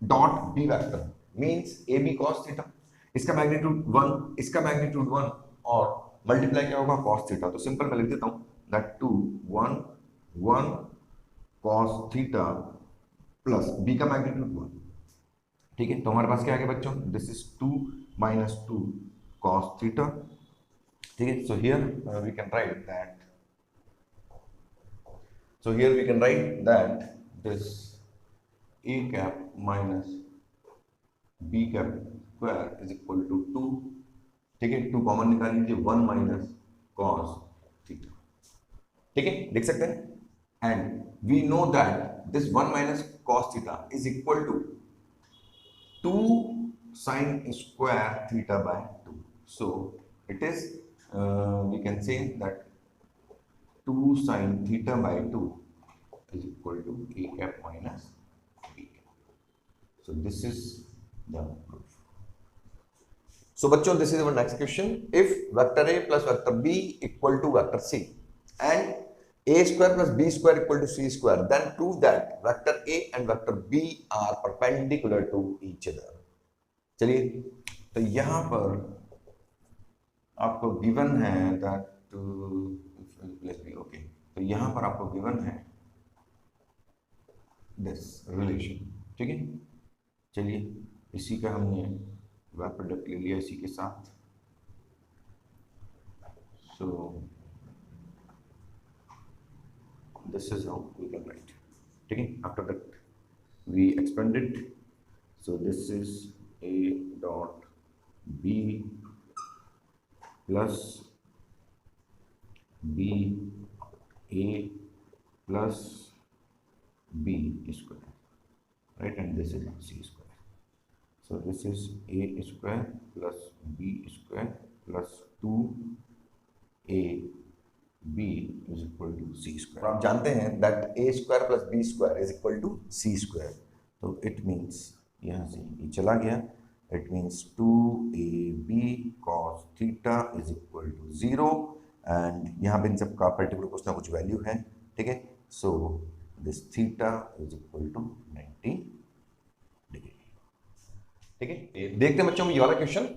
dot b vector means a b cos theta, इसका मैग्नीट्यूड 1, इसका मैग्नीट्यूड 1 और मल्टीप्लाई क्या होगा cos थीटा। तो सिंपल मैं लिख देता हूं that 2 1 1 cos theta plus b का मैग्नीट्यूड 1, ठीक है। तो हमारे पास क्या आ गया बच्चों, this is 2 minus 2 cos theta, ठीक है। So here we can write that. So here we can write that this a cap minus b cap square is equal to 2, ठीक है, 2 कॉमन निकाल लीजिए, 1 माइनस cos थीटा, ठीक है, लिख सकते हैं। And we know that this 1 minus cos theta is equal to 2 sin square theta by 2. So it is we can say that 2 sin theta by 2 is equal to a cap minus b cap. So this is the proof. So bachcho, this is our next question. If vector a plus vector b equal to vector c and a square plus b square equal to c square, then prove that vector a and vector b are perpendicular to each other. चलिए, तो यहाँ पर आपको given है that okay, तो यहां पर आपको गिवन है दिस रिलेशन, ठीक है। चलिए इसी का हमने वेक्टर प्रोडक्ट ले लिया इसी के साथ। So this is how we can write, ठीक है। After that we expanded, so this is a dot b plus b a plus b square, right, and this is c square. So this is a square plus b square plus 2 a b is equal to c square. आप जानते हैं that a square plus b square is equal to c square. तो it means यहाँ से ये चला गया, it means 2ab cos theta is equal to 0 and यहाँ पे इन सब का पर्टिकुलर कुछ ना कुछ वैल्यू है, ठीक है। So this theta is equal to 90 degree, ठीक है। देखते हैं बच्चों ये वाला question.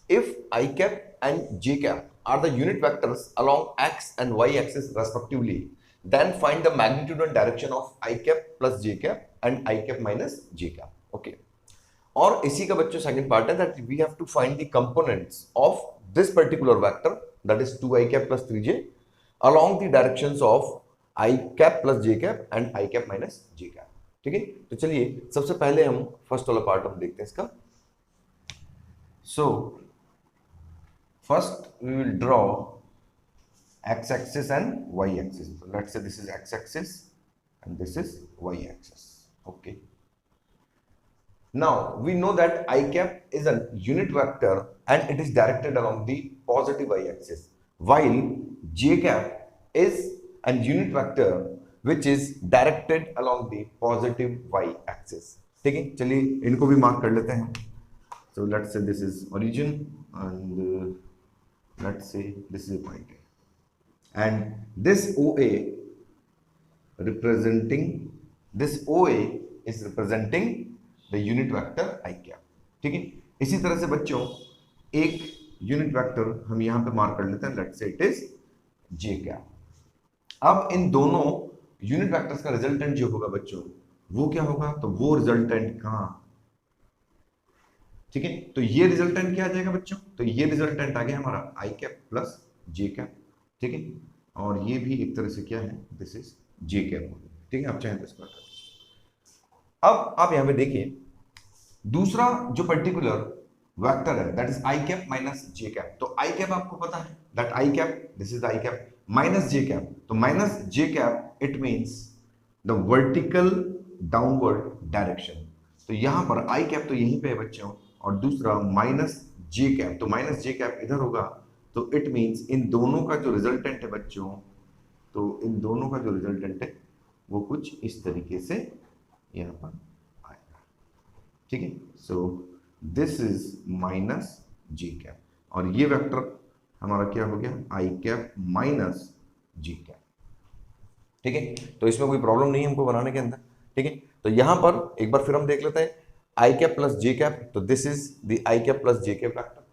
If I cap and J cap are the unit vectors along X and Y axis respectively, then find the magnitude and direction of I cap plus J cap and I cap minus J cap. Okay. और इसी का बच्चों second part है that we have to find the components of this particular vector, that is 2I cap plus 3J along the directions of I cap plus J cap and I cap minus J cap. ठीक है, तो चलिए सबसे पहले हम first वाला part हम देखते हैं इसका। So first we will draw x-axis and y-axis. So let's say this is x-axis and this is y-axis. Okay. Now we know that I cap is a unit vector and it is directed along the positive y axis, while j cap is a unit vector which is directed along the positive y axis. ठीक है, चलिए इनको भी mark कर लेते हैं. So let's say this is origin and let's say this is a point A, and this OA is representing the unit vector I cap. ठीक है, इसी तरह से बच्चों एक यूनिट वेक्टर हम यहां पे मार्क कर लेते हैं, let's say it is j cap. अब इन दोनों यूनिट वेक्टर्स का रिजल्टेंट जो होगा बच्चों वो क्या होगा, तो वो रिजल्टेंट कहां, ठीक है, तो ये रिजल्टेंट क्या आ जाएगा बच्चों, तो ये रिजल्टेंट आ गया हमारा I cap plus j cap. ठीक है, और ये भी एक तरह से क्या है, दिस इज j cap. ठीक है, आप चाहें तो इसको हटा दीजिए. अब आप यहां पे देखिए दूसरा जो पर्टिकुलर वेक्टर है that is I cap minus j cap. तो I cap आपको पता है that I cap, this is I cap minus j cap. तो minus j cap it means the vertical downward direction. तो यहां पर I cap तो यहीं पे है बच्चों, और दूसरा माइनस j cap, तो माइनस j cap इधर होगा. तो इट मींस इन दोनों का जो रिजल्टेंट है बच्चों, तो इन दोनों का जो रिजल्टेंट है वो कुछ इस तरीके से यहां पर आएगा. ठीक है, so this is minus j cap, और ये वेक्टर हमारा क्या हो गया, I cap minus j cap. ठीक है, तो इसमें कोई प्रॉब्लम नहीं है हमको बनाने के अंदर. ठीक है, तो यहां पर एक बार फिर हम देख लेते हैं I cap plus j cap. तो this is the I cap plus j cap vector.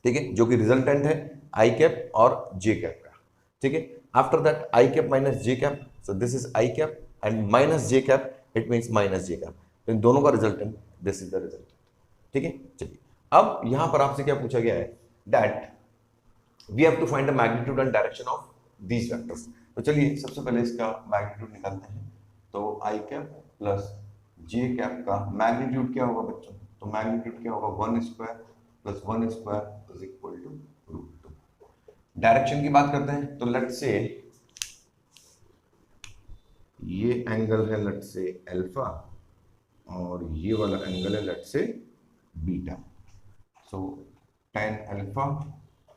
ठीक है, जो कि रिजल्टेंट है I cap और j cap का. ठीक है, after that I cap minus j cap. So this is I cap and minus j cap it means minus j cap. तो इन दोनों का resultant this is the resultant. ठीक है, चलिए अब यहां पर आपसे क्या पूछा गया है that we have to find the magnitude and direction of these vectors. तो चलिए सबसे पहले इसका मैग्नीट्यूड निकालते हैं. तो I cap plus j cap का मैग्नीट्यूड क्या होगा बच्चों, तो मैग्नीट्यूड क्या होगा, 1 square plus 1 square is equal to √2. Direction की बात करते हैं, तो लेट्स से ये एंगल है लेट्स से अल्फा और ये वाला एंगल है let's say beta. So tan alpha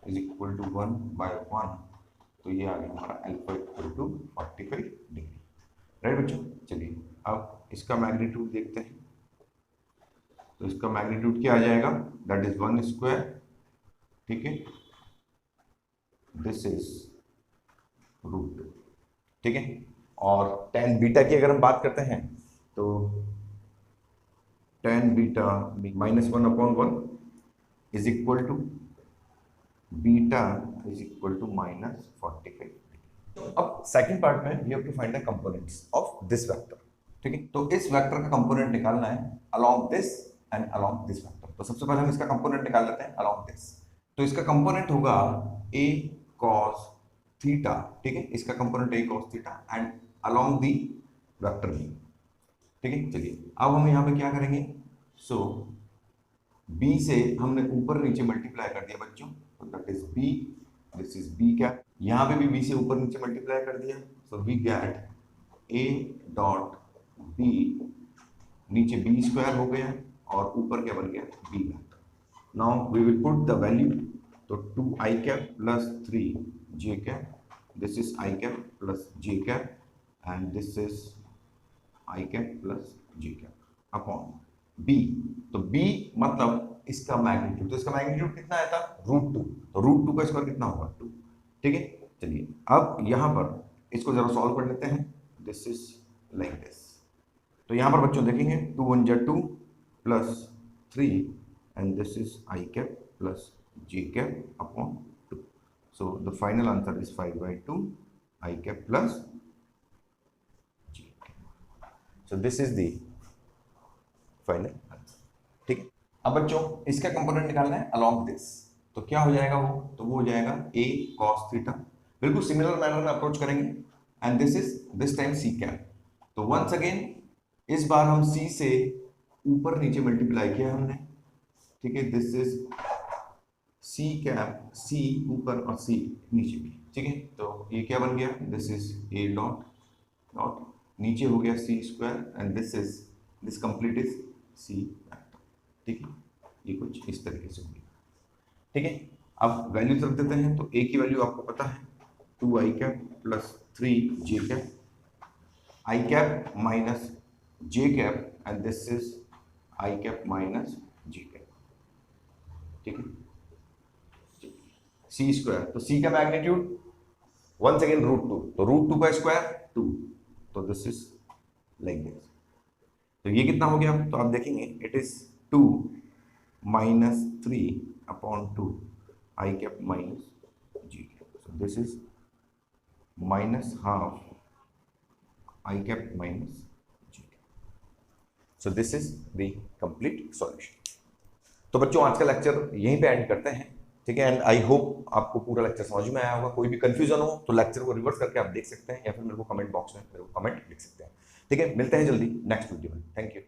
is equal to 1/1. तो ये आ गया हमारा alpha equal to 45 degree. Right बच्चों, चलिए अब इसका मैग्नीट्यूड देखते हैं. तो इसका मैग्नीट्यूड क्या आ जाएगा, दैट इज 1 स्क्वायर. ठीक है, दिस इज √2. ठीक है, और tan बीटा की अगर हम बात करते हैं तो tan beta -1/1 is equal to beta is equal to -45. अब सेकंड पार्ट में we have to find the components of this vector. ठीक है, तो इस वेक्टर का कंपोनेंट निकालना है along this and along this vector. तो सबसे पहले हम इसका कंपोनेंट निकाल लेते हैं अलोंग दिस. तो इसका कंपोनेंट होगा a cos थीटा. ठीक है, इसका component a cos theta and along the vector b. ठीक है, चलिए अब हम यहाँ पे क्या करेंगे, सो b से हमने ऊपर नीचे मल्टीप्लाई कर दिया बच्चों, तो that is b, this is b cap. यहाँ पे भी b से ऊपर नीचे मल्टीप्लाई कर दिया, so we get a dot b, नीचे b स्क्वायर हो गया और ऊपर क्या बन गया b vector. Now we will put the value, तो 2i cap plus 3j cap, this is i cap plus j cap and this is i cap plus j cap upon b. तो b मतलब इसका magnitude, तो इसका magnitude कितना आया था, √2. तो √2 का स्क्वायर कितना होगा, 2. ठीक है, चलिए अब यहां पर इसको जरा सॉल्व कर लेते हैं. This is like this. तो यहां पर बच्चों देखेंगे 2 1 जा 2 plus 3 and this is i cap plus j cap upon 2. So the final answer is 5/2 i cap plus j cap. So this is the final answer. ठीक है, अब बच्चों इसका कंपोनेंट निकालना है अलोंग दिस. तो क्या हो जाएगा वो, तो वो हो जाएगा a cos थीटा. बिल्कुल सिमिलर मैनर में अप्रोच करेंगे and this is this time c cap. तो वंस अगेन इस बार हम c से ऊपर नीचे मल्टीप्लाई किया हमने. ठीक है, this is c cap, c ऊपर और c नीचे भी. ठीक है, तो ये क्या बन गया, this is a dot dot, नीचे हो गया c square and this is this complete is C vector, ठीक है, ये कुछ इस तरीके से होगी, ठीक है। अब वैल्यूज रख देते हैं, तो ए की वैल्यू आपको पता है 2i cap plus 3j cap, i cap minus j cap and this is i cap minus j cap, ठीक है। सी स्क्वायर, तो सी का मैग्नीट्यूड वंस अगेन √2, तो √2 का स्क्वायर 2, तो दिस इज लाइक दिस। तो ये कितना हो गया, तो आप देखेंगे it is 2 minus 3/2 i cap minus g cap, so this is minus half i cap minus g cap, so this is the complete solution। तो बच्चों आज का लेक्चर यहीं पे एंड करते हैं, ठीक है। एंड आई होप आपको पूरा लेक्चर समझ में आया होगा। कोई भी कंफ्यूजन हो तो लेक्चर को रिवर्स करके आप देख सकते हैं या फिर मेरे को कमेंट बॉक्स में मेरे को कमेंट लिख सकते हैं, ठीक है। मिलते हैं जल्दी नेक्स्ट वीडियो में, थैंक यू।